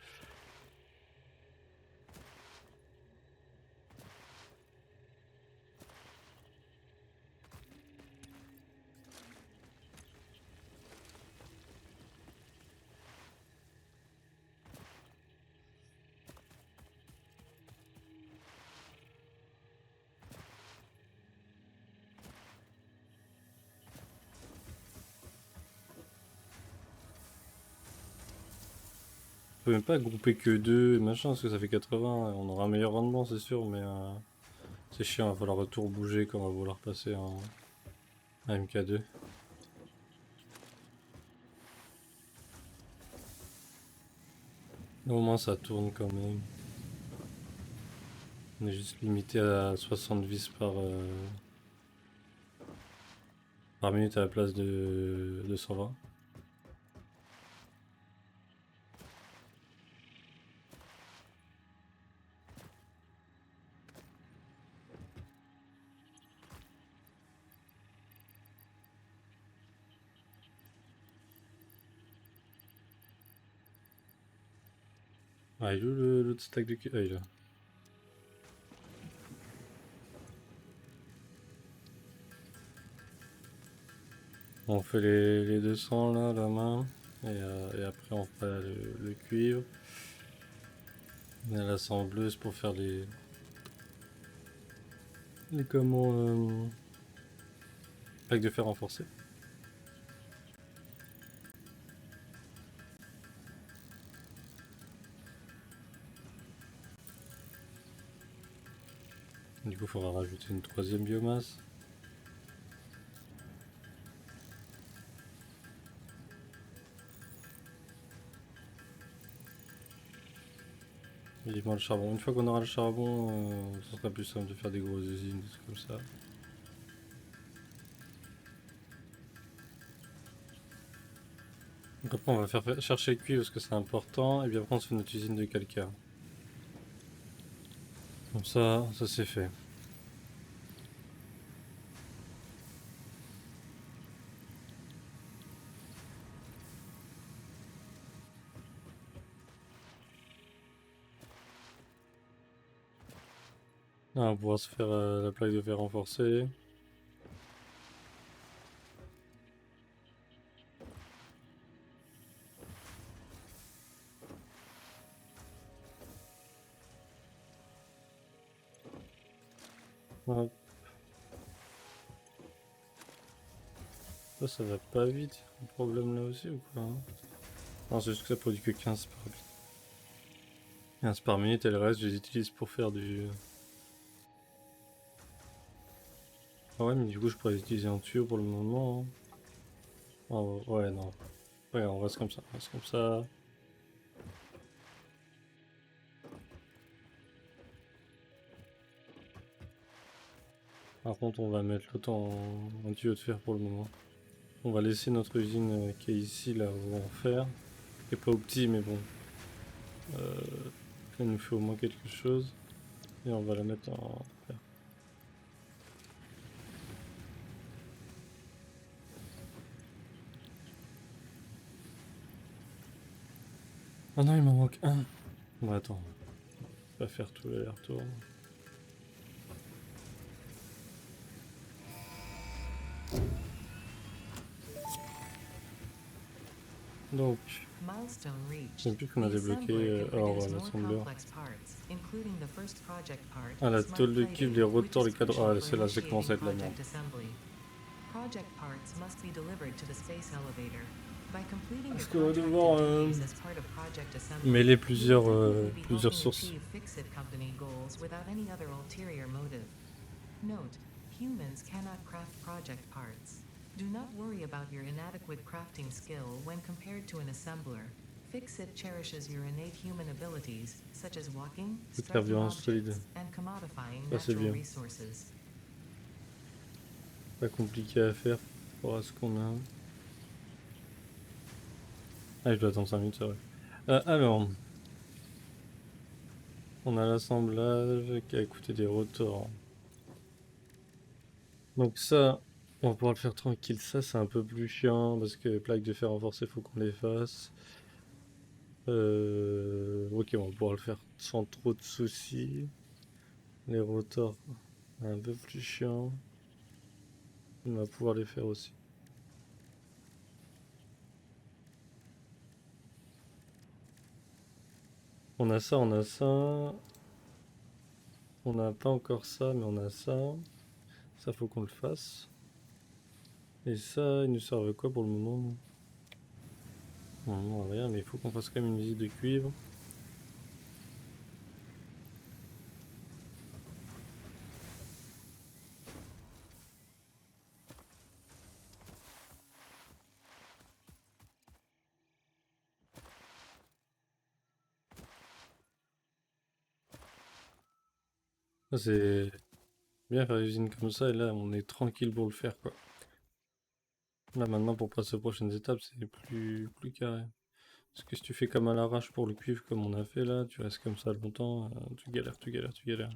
On peut même pas grouper que deux et machin, parce que ça fait 80, on aura un meilleur rendement c'est sûr, mais c'est chiant, il va falloir retour bouger quand on va vouloir passer en MK2. Au moins ça tourne quand même. On est juste limité à 60 vis par minute à la place de 120. Ah, il est où l'autre stack de cuivre? Ah, il est là. On fait les 200 là, la main, et après on fera le cuivre. On a l'assembleuse pour faire les comment plaques de fer renforcées. Du coup, il faudra rajouter une troisième biomasse. Vivement le charbon. Une fois qu'on aura le charbon, ce sera plus simple de faire des grosses usines, des trucs comme ça. Donc après, on va faire chercher le cuivre parce que c'est important, et puis après, on se fait notre usine de calcaire. Comme ça c'est fait. Là, on va pouvoir se faire la plaque de fer renforcée. Ouais. Ça va pas vite. Un problème là aussi ou quoi, hein? Non, c'est juste que ça produit que 15 par minute. 15 par minute et le reste, je les utilise pour faire du. Ah ouais, mais du coup, je pourrais les utiliser en tuyau pour le moment, hein. Oh, ouais, non. Ouais, on reste comme ça. On reste comme ça. Par contre, on va mettre l'autre en tuyau de fer pour le moment. On va laisser notre usine qui est ici, là, où on va en faire. Qui est pas au petit, mais bon. Elle nous fait au moins quelque chose. Et on va la mettre en fer. Ah non, il m'en manque un. Bon, attends. On va faire tout l'aller-retour. Donc, Milestone reached. depuis qu'on a The débloqué assembler can hors produce more l'assembleur. complex parts, including the first project part, Ah, la smart tôle de plating, cuve, les which rotors, is les cadres. crucial Ah, for c'est là, c'est commencé à initiating être la merde. project assembly. Project parts must be delivered to the space elevator. By completing Est-ce your qu'on va devoir contracted duties as part of project assembly, mêler you will technically be plusieurs helping sources? achieve Fixit Company goals without any other ulterior motive. Note, humans cannot craft project parts. Do not worry about your inadequate crafting skill when compared to an assembler. Fixit cherishes your innate human abilities, such as walking, Le striking carburant solide. objects, and commodifying Ça, c'est natural bien. resources. Pas compliqué à faire pour ce qu'on a. Ah, je dois attendre 5 minutes, c'est vrai. Alors, on a l'assemblage qui a coûté des rotors. Donc ça, on va pouvoir le faire tranquille. Ça, c'est un peu plus chiant parce que les plaques de fer renforcées, faut qu'on les fasse. Ok, on va pouvoir le faire sans trop de soucis. Les rotors, un peu plus chiant. On va pouvoir les faire aussi. On a ça, on a ça. On n'a pas encore ça, mais on a ça. Ça, faut qu'on le fasse. Et ça, il nous servent à quoi pour le moment? Non, rien, mais il faut qu'on fasse quand même une visite de cuivre. Ça, c'est bien faire une usine comme ça, et là, on est tranquille pour le faire, quoi. Là, maintenant, pour passer aux prochaines étapes, c'est plus carré. Parce que si tu fais comme à l'arrache pour le cuivre, comme on a fait là, tu restes comme ça longtemps, tu galères, tu galères, tu galères.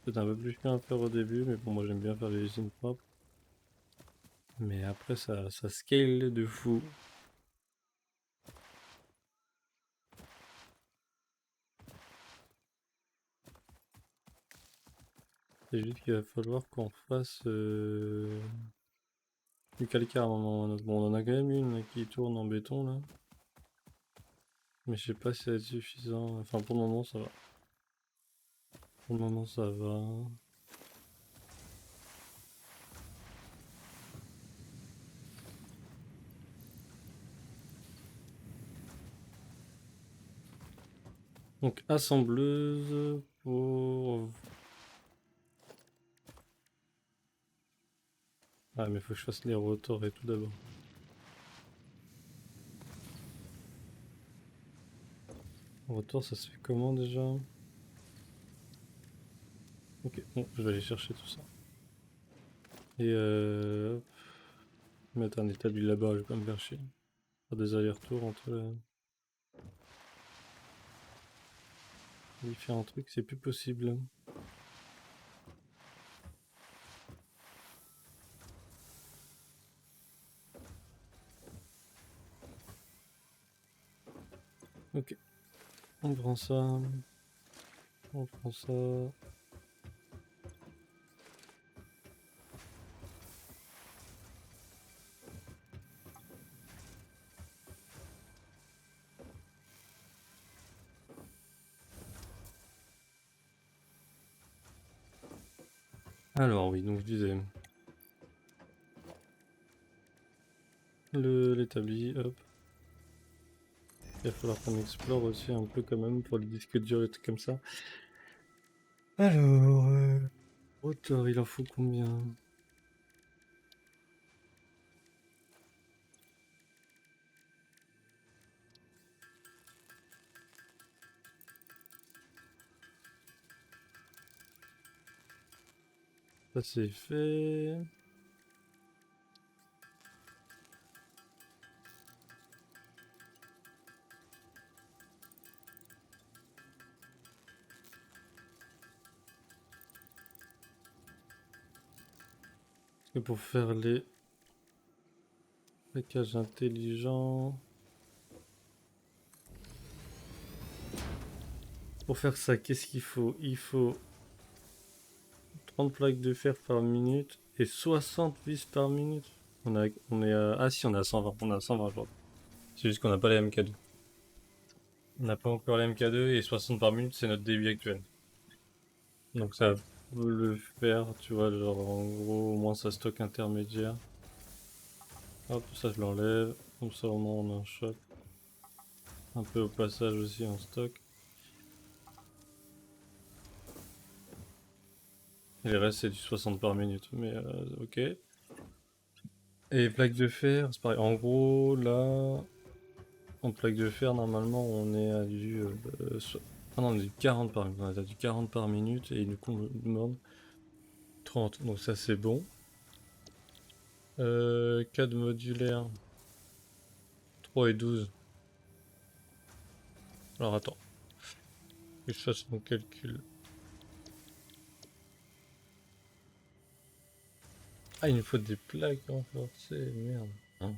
C'est un peu plus chiant à faire au début, mais bon, moi j'aime bien faire les usines propres. Mais après, ça scale de fou. C'est juste qu'il va falloir qu'on fasse du calcaire à un moment ou à un autre. Bon, on en a quand même une là, qui tourne en béton là. Mais je sais pas si ça va être suffisant. Enfin, pour le moment, ça va. Pour le moment, ça va. Donc, assembleuse pour... Ah, mais faut que je fasse les rotors et tout d'abord. Rotor, ça se fait comment déjà? Ok, bon, je vais aller chercher tout ça. Et hop, mettre un établi là-bas, je vais pas me faire chier. Faire des allers-retours entre différents trucs, c'est plus possible. Ok, on prend ça. On prend ça. Alors oui, donc je disais... L'établi, hop. Il va falloir qu'on explore aussi un peu quand même pour les disques durs et tout comme ça. Alors, rotor, il en faut combien? Ça c'est fait. Et pour faire les plaquages intelligents... Pour faire ça, qu'est-ce qu'il faut? Il faut 30 plaques de fer par minute et 60 vis par minute. On est à... Ah si, on est à 120, on est à 120 jours. C'est juste qu'on n'a pas les MK2. On n'a pas encore les MK2 et 60 par minute, c'est notre débit actuel. Donc ça peut le faire, tu vois, genre en gros, au moins ça stocke intermédiaire. Hop, ça je l'enlève. Comme ça au moins on a un shot. Un peu au passage aussi en stock. Et le reste c'est du 60 par minute, mais ok. Et plaque de fer, c'est pareil. En gros, là, en plaque de fer, normalement on est à du... Ah non, on est du 40 par minute. On est à du 40 par minute et il nous demande 30. Donc ça c'est bon. 4 modulaires. 3 et 12. Alors attends, que je fasse mon calcul. Ah, il nous faut des plaques renforcées, merde. Hein.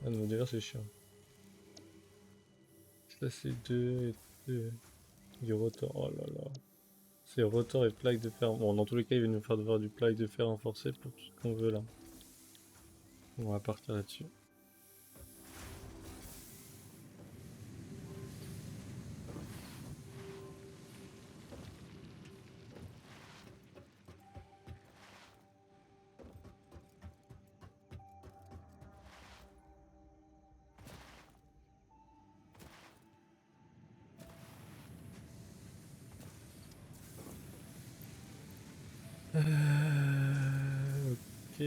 Ah, modulaire c'est chiant. Ça c'est 2 et 2. Du rotor, oh là là. C'est rotor et plaque de fer. Bon, dans tous les cas, il va nous faire devoir du plaque de fer renforcé pour tout ce qu'on veut là. On va partir là-dessus. Ok.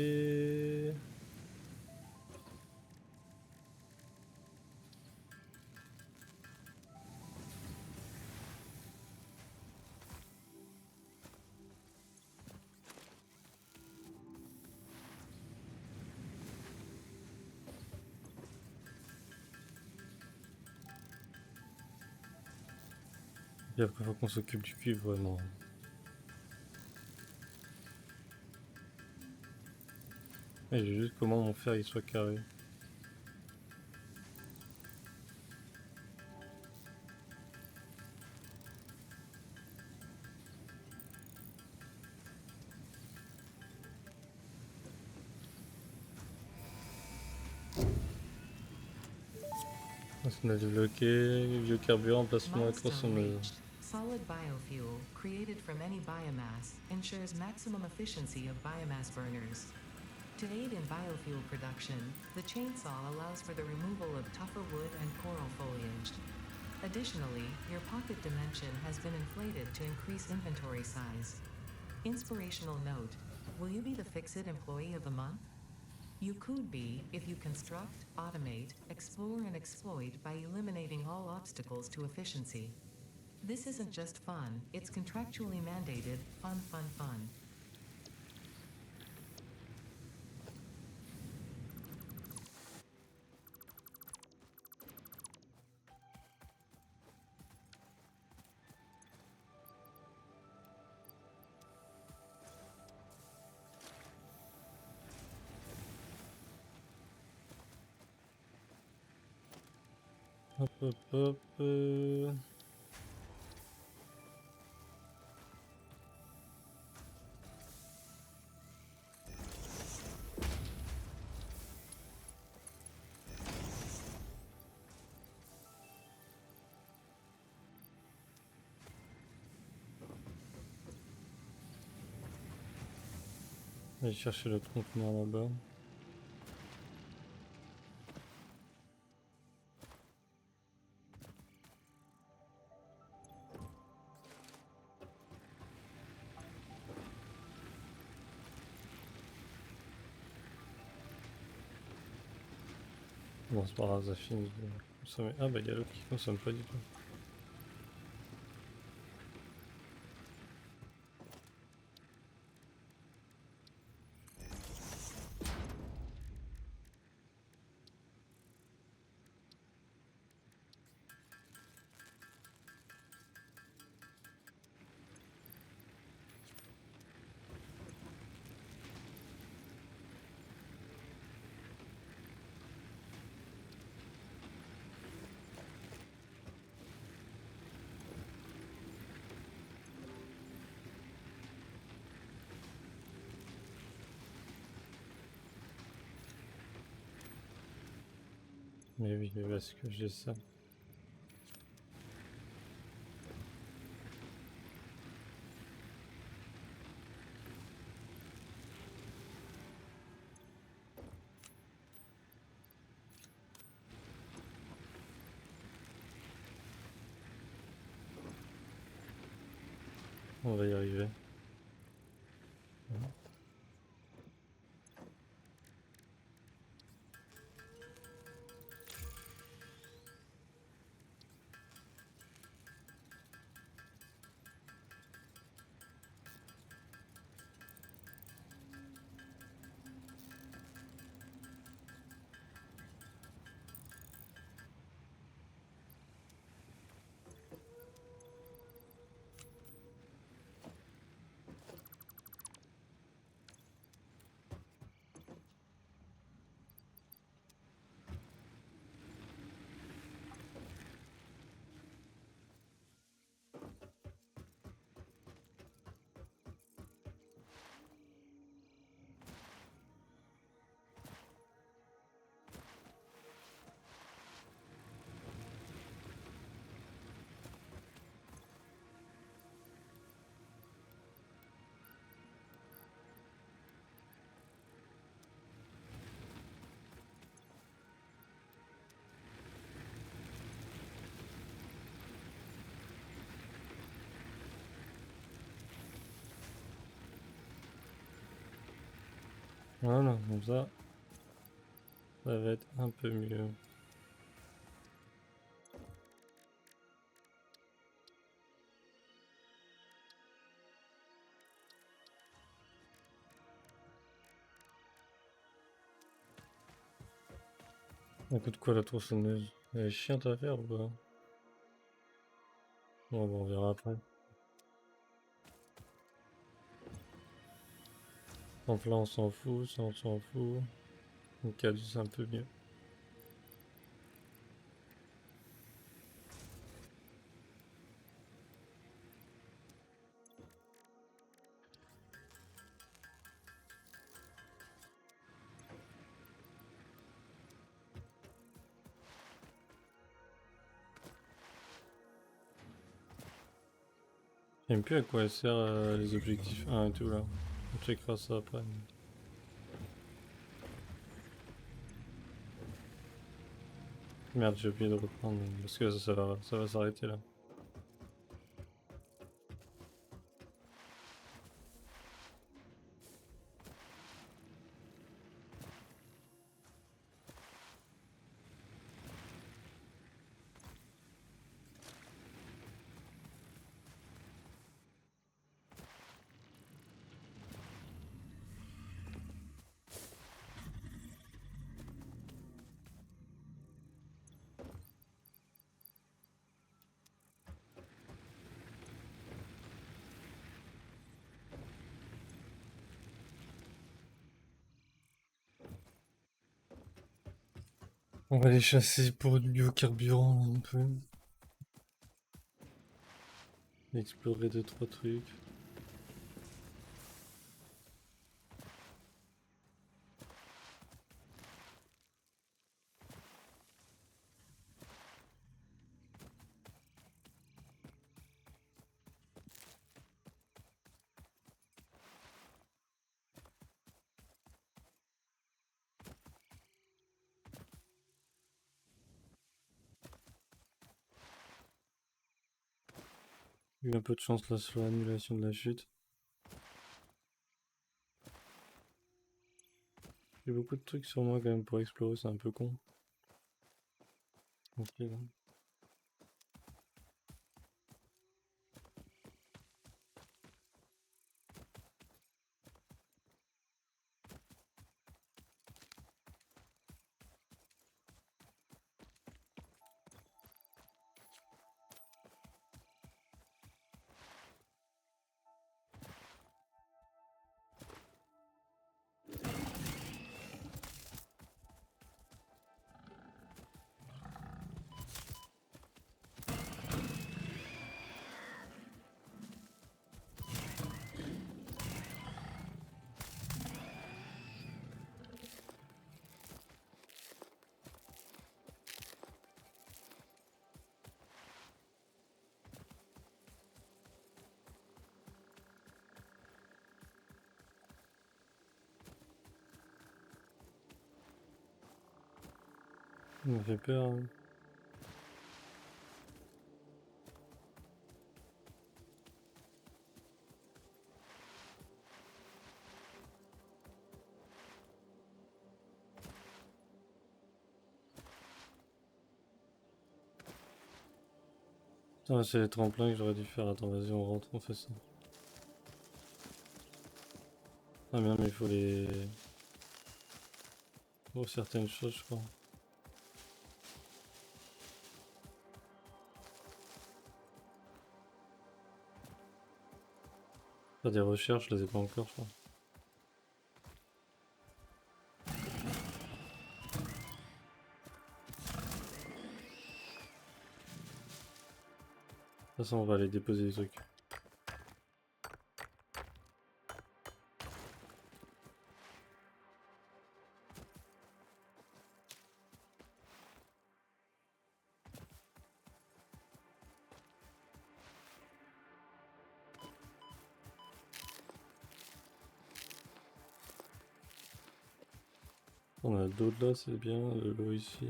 Et après, faut qu'on s'occupe du cuivre vraiment. Et j'ai juste comment mon fer il soit carré. On a débloqué biocarburant, emplacement et Milestone tronçonneuse. reached. Solid biofuel, created from any biomass, ensures maximum efficiency of biomass burners. To aid in biofuel production, the chainsaw allows for the removal of tougher wood and coral foliage. Additionally, your pocket dimension has been inflated to increase inventory size. Inspirational note: will you be the Fix-It Employee of the Month? You could be if you construct, automate, explore, and exploit by eliminating all obstacles to efficiency. This isn't just fun, it's contractually mandated, fun, fun, fun. Hop hop hop. Aller chercher le conteneur là-bas. Bon, c'est pas grave, ça finit de consommer. Ah bah il y a l'autre qui consomme pas du tout. Mais oui, mais parce que j'ai ça. On va y arriver. Voilà, comme ça va être un peu mieux. Ça coûte quoi la tronçonneuse? Elle est chiante à faire ou pas? Bon, on verra après. Donc là on s'en fout, ça on s'en fout. Le caddie c'est un peu mieux. Je sais même plus à quoi sert les objectifs 1 et tout là. On checkera ça après. Merde, j'ai oublié de reprendre parce que ça va s'arrêter là. On va les chasser pour du biocarburant un peu. Explorer 2-3 trucs. Eu un peu de chance là sur l'annulation de la chute. J'ai beaucoup de trucs sur moi quand même pour explorer, c'est un peu con. Ok, là. Il m'a fait peur. Hein. Putain, c'est les tremplins que j'aurais dû faire. Attends, vas-y, on rentre, on fait ça. Ah merde, mais il faut les... Pour certaines choses, je crois. Faire des recherches, je les ai pas encore, je crois. De toute façon, on va aller déposer des trucs. On a de l'eau là, c'est bien, de l'eau ici.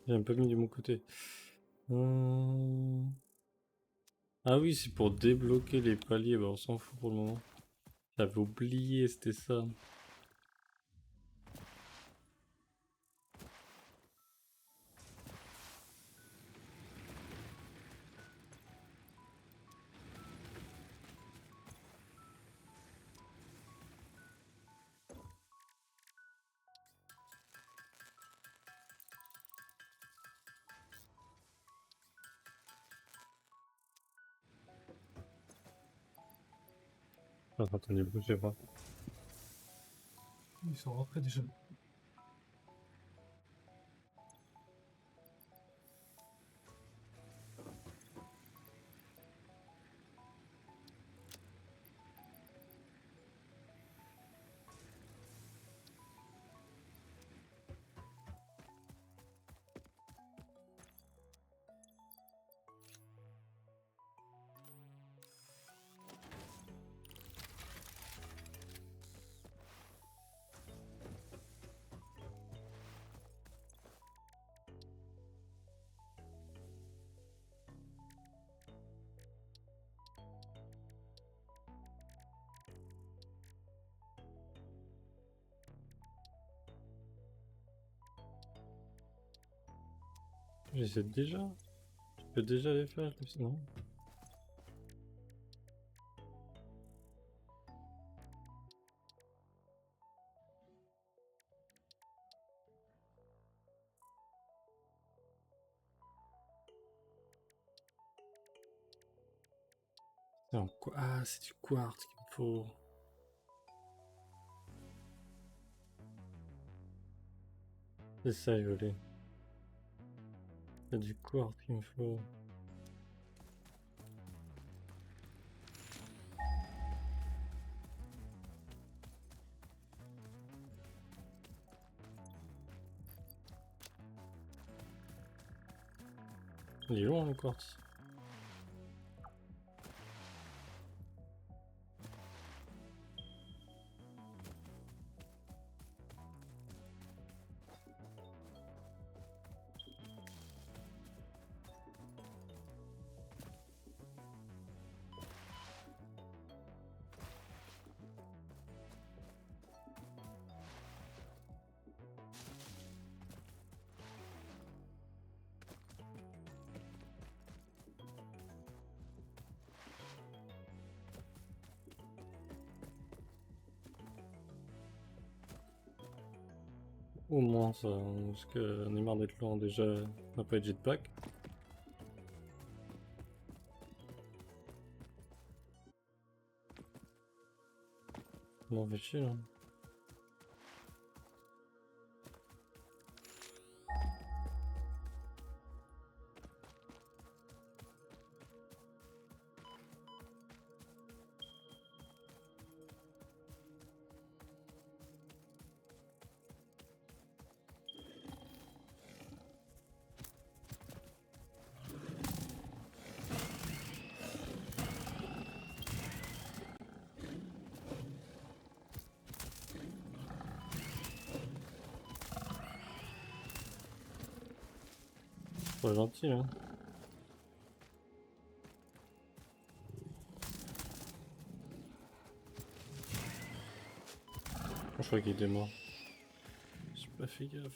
J'ai un peu mis de mon côté. Ah oui, c'est pour débloquer les paliers, bah on s'en fout pour le moment. J'avais oublié, c'était ça. Ah, attendez, bougez pas. Ils sont rentrés déjà. J'essaie déjà. Je peux déjà les faire, non? Non, quoi? Ah, c'est du quartz qu'il me faut. C'est ça, je voulais. C'est du quartz qu'il me faut. Il est long le quartz. Au moins ça, parce qu'on est marre d'être lent déjà, on n'a pas de jetpack. On en fait chier là. Pas gentil, hein. Je crois qu'il était mort. J'ai pas fait gaffe.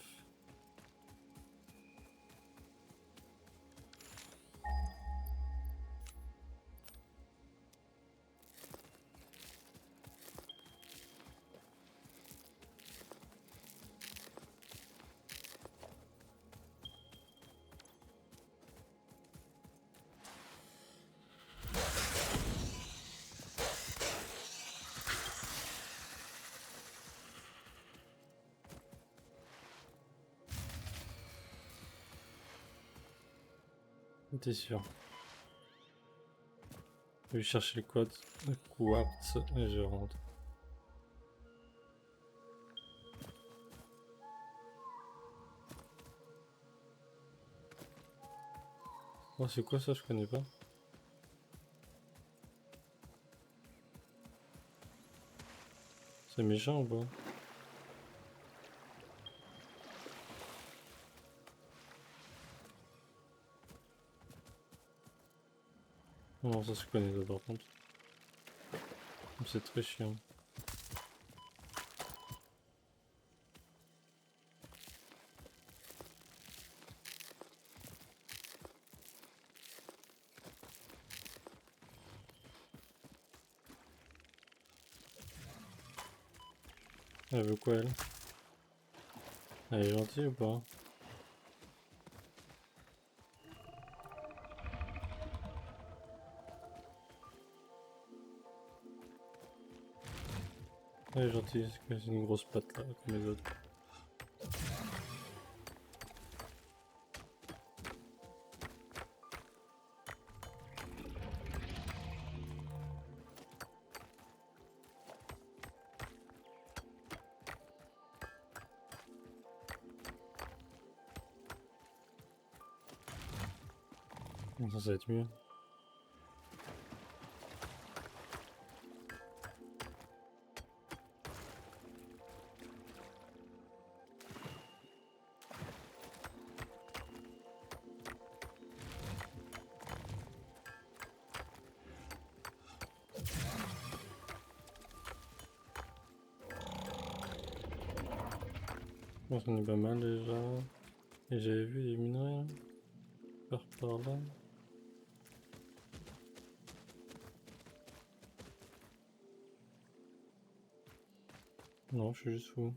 T'es sûr? Je vais chercher le quartz et je rentre. Oh, c'est quoi ça? Je connais pas. C'est méchant ou pas? Non, ça je connais ça par contre. C'est très chiant. Elle veut quoi elle? Elle est gentille ou pas? Elle est gentille, c'est une grosse patte là, comme les autres. Ça va être mieux. Je pense qu'on est pas mal déjà. Et j'avais vu des minerais là. Par là. Non, je suis juste fou.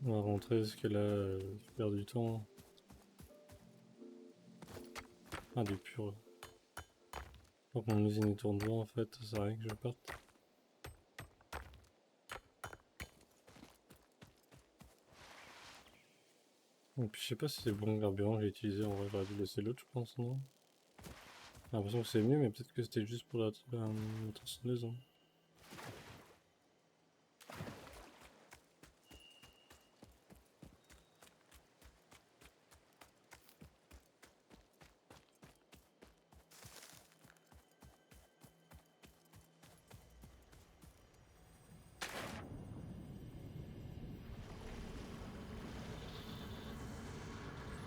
On va rentrer parce que là, je perds du temps. Ah, du pur. Donc mon usine est tourne devant en fait, ça sert à rien que je parte. Et puis je sais pas si c'est le bon carburant que j'ai utilisé, en vrai j'aurais dû laisser l'autre je pense, non? J'ai l'impression que c'est mieux, mais peut-être que c'était juste pour la tronçonneuse. Hein.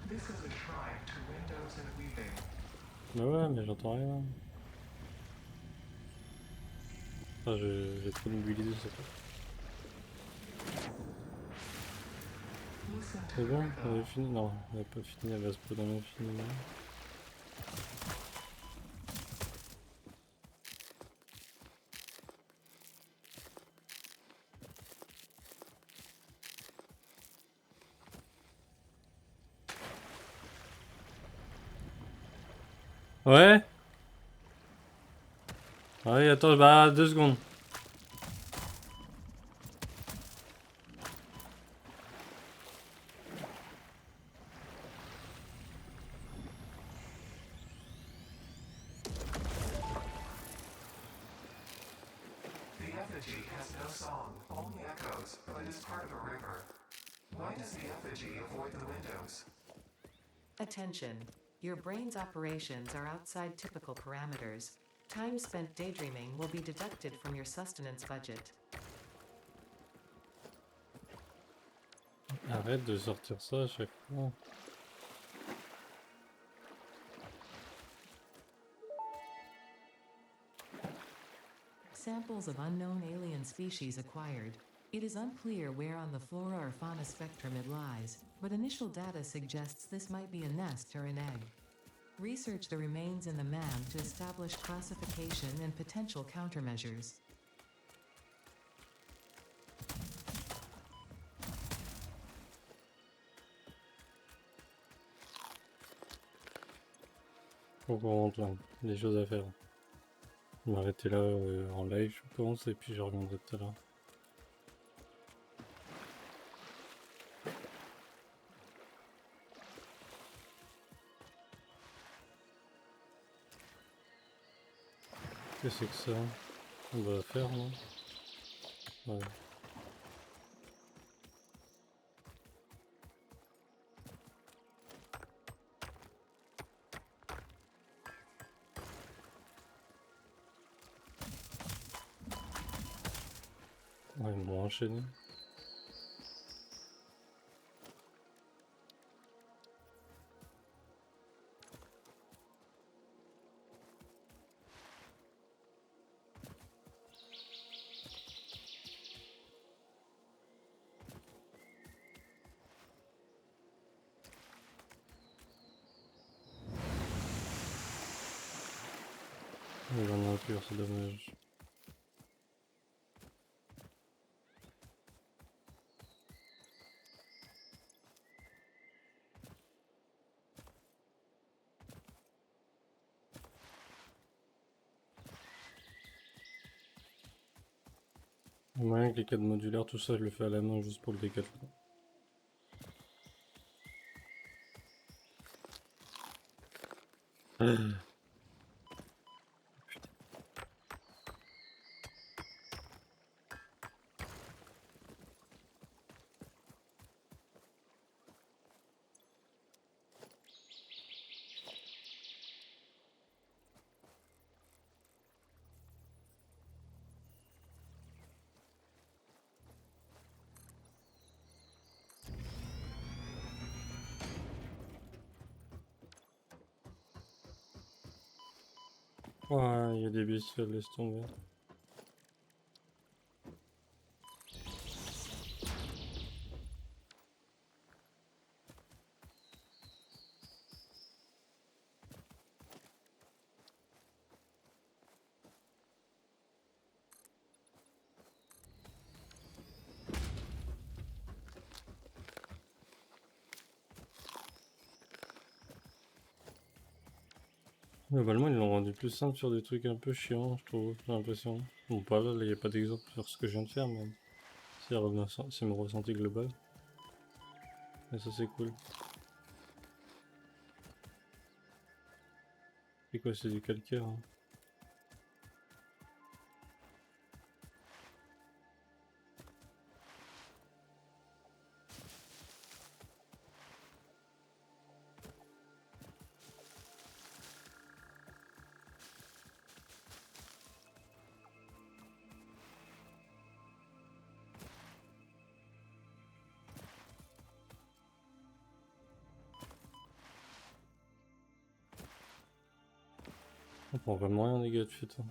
This is a shrine to Windows and Weaving. Bah ouais, mais j'entends rien. Enfin, j'ai trop mobilisé ça. Listen to C'est bon, the on rhythm. avait fini? Non, on n'a pas fini, elle va se poser dans l'infini. Ouais? Ouais, attends, bah 2 secondes. The effigy has no song, only echoes, but is part of a river. Why does the effigy avoid the windows? Attention. Your brain's operations are outside typical parameters. Time spent daydreaming will be deducted from your sustenance budget. Arrête de sortir ça à chaque fois. Samples of unknown alien species acquired. It is unclear where on the flora or fauna spectrum it lies, but initial data suggests this might be a nest or an egg. Research the remains in the MAM to establish classification and potential countermeasures. Faut qu'on rentre là. Des choses à faire. Je vais m'arrêter là en live, je pense, et puis je reviendrai tout à l'heure. Qu'est-ce que c'est que ça? On va faire, non? Ouais. Ouais, ils m'ont enchaîné. Il en a plus, c'est dommage. Ouais, les cadres modulaires, tout ça, je le fais à la main juste pour le décathlon. Ouais, il y a des bestioles, laisse tomber. Globalement, ils l'ont rendu plus simple sur des trucs un peu chiants, je trouve, j'ai l'impression. Bon, pas là, il n'y a pas d'exemple sur ce que je viens de faire, mais c'est mon ressenti global. Et ça, c'est cool. C'est quoi, c'est du calcaire, hein. On prend vraiment rien des gars de fuite, hein.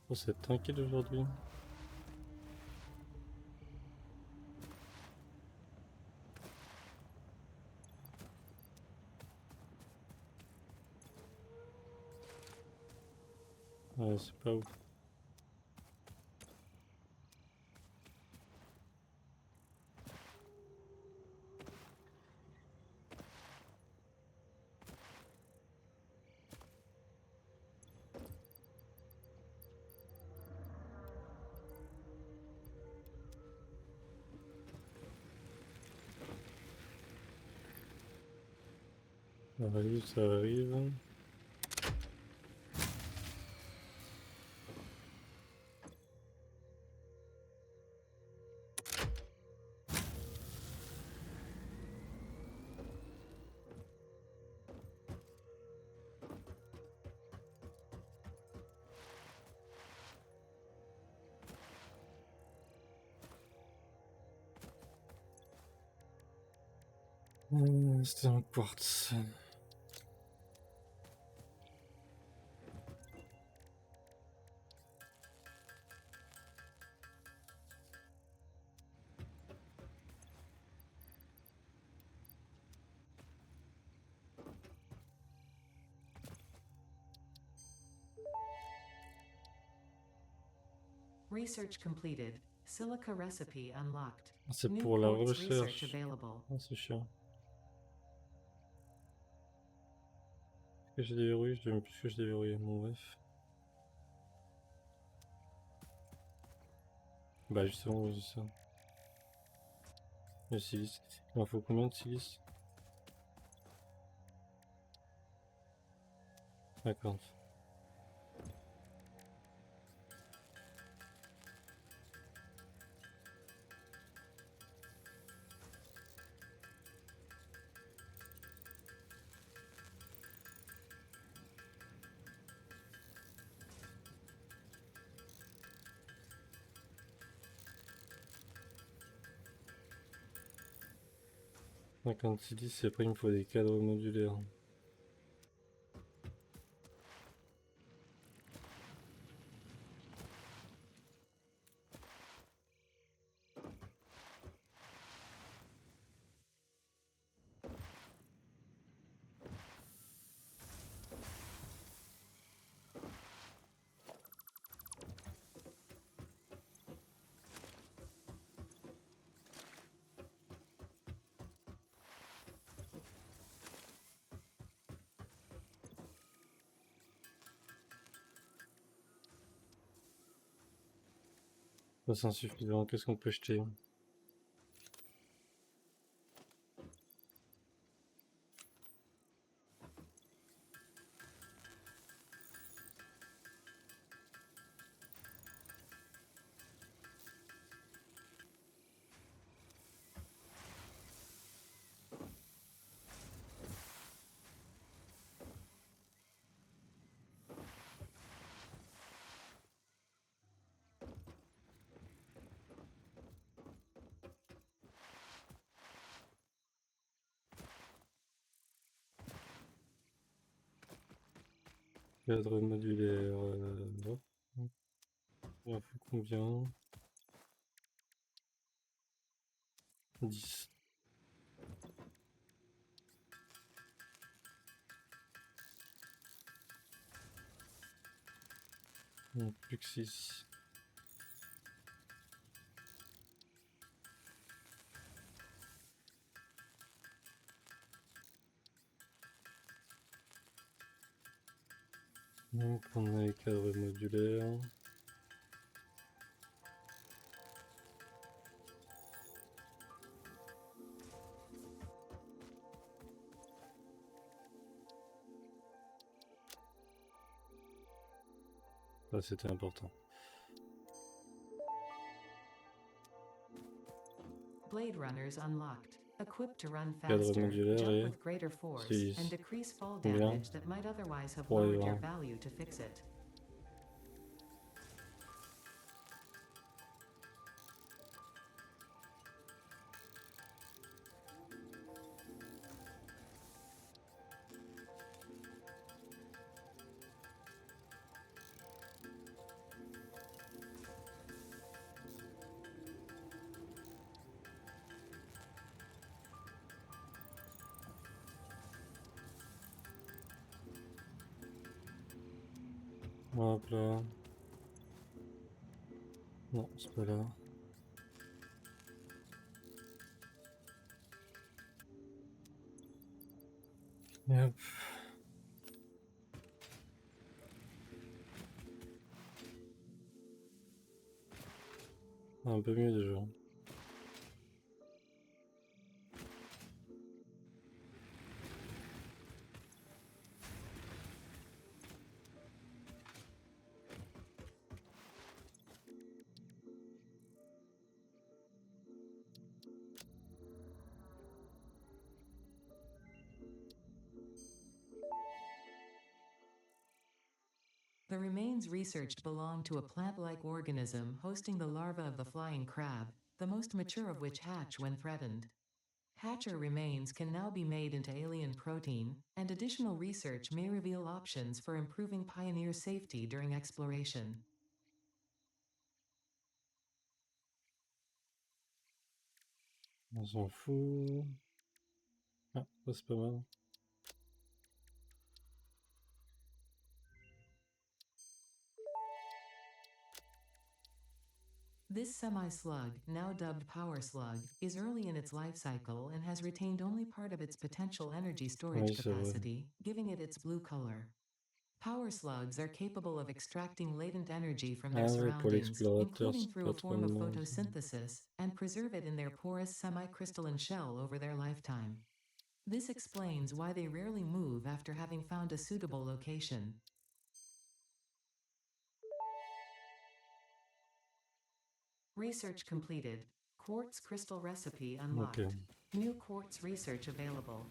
On s'est tranquille aujourd'hui. Ouais, c'est pas ouf. Ça arrive, ça arrive. C'était un quartz. Research completed. Silica recipe unlocked. C'est New pour la quartz research recherche. available. Ah, c'est chiant. Est-ce que j'ai déverrouillé? Je devine plus que j'ai déverrouillé. Bon, bref. Bah, justement, oui, c'est ça. Le silice. Il en faut combien de silice? 50. Silice, et après il me faut des cadres modulaires. Ça c'est insuffisant, qu'est-ce qu'on peut jeter? Cadre modulaire. Non. Il en faut combien? 10. Non, plus que 6. Donc on a les cadres modulaires. Ça c'était important. Blade runners unlocked. Equipped to run Cadre faster, modulaire jump et with greater force, silice. and decrease fall Combien? damage that might otherwise have Pour les lowered your 20. value to fix it. Hop là. Non, c'est pas là. Et hop. Un peu mieux déjà. The remains researched belong to a plant-like organism hosting the larva of the flying crab, the most mature of which hatch when threatened. Hatcher remains can now be made into alien protein, and additional research may reveal options for improving Pioneer safety during exploration. On s'en fout. Ah, ça c'est pas mal. This semi-slug, now dubbed Power Slug, is early in its life cycle and has retained only part of its potential energy storage Oui, c'est vrai. capacity, giving it its blue color. Power slugs are capable of extracting latent energy from their Ah ouais, pour surroundings, l'explorateur, including c'est through pas a trop form of mal. photosynthesis, and preserve it in their porous semi-crystalline shell over their lifetime. This explains why they rarely move after having found a suitable location. Research completed. Quartz crystal recipe unlocked. Ok. New quartz research available.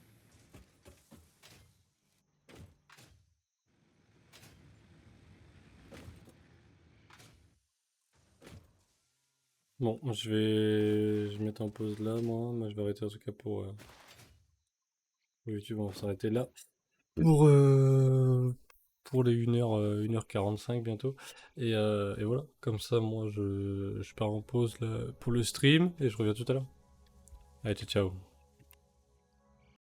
Bon, je vais mettre en pause là, moi je vais arrêter en tout cas pour YouTube, on va s'arrêter là. Pour les 1h45 bientôt. Et voilà, comme ça, moi je pars en pause là, pour le stream et je reviens tout à l'heure. Allez, ciao, ciao.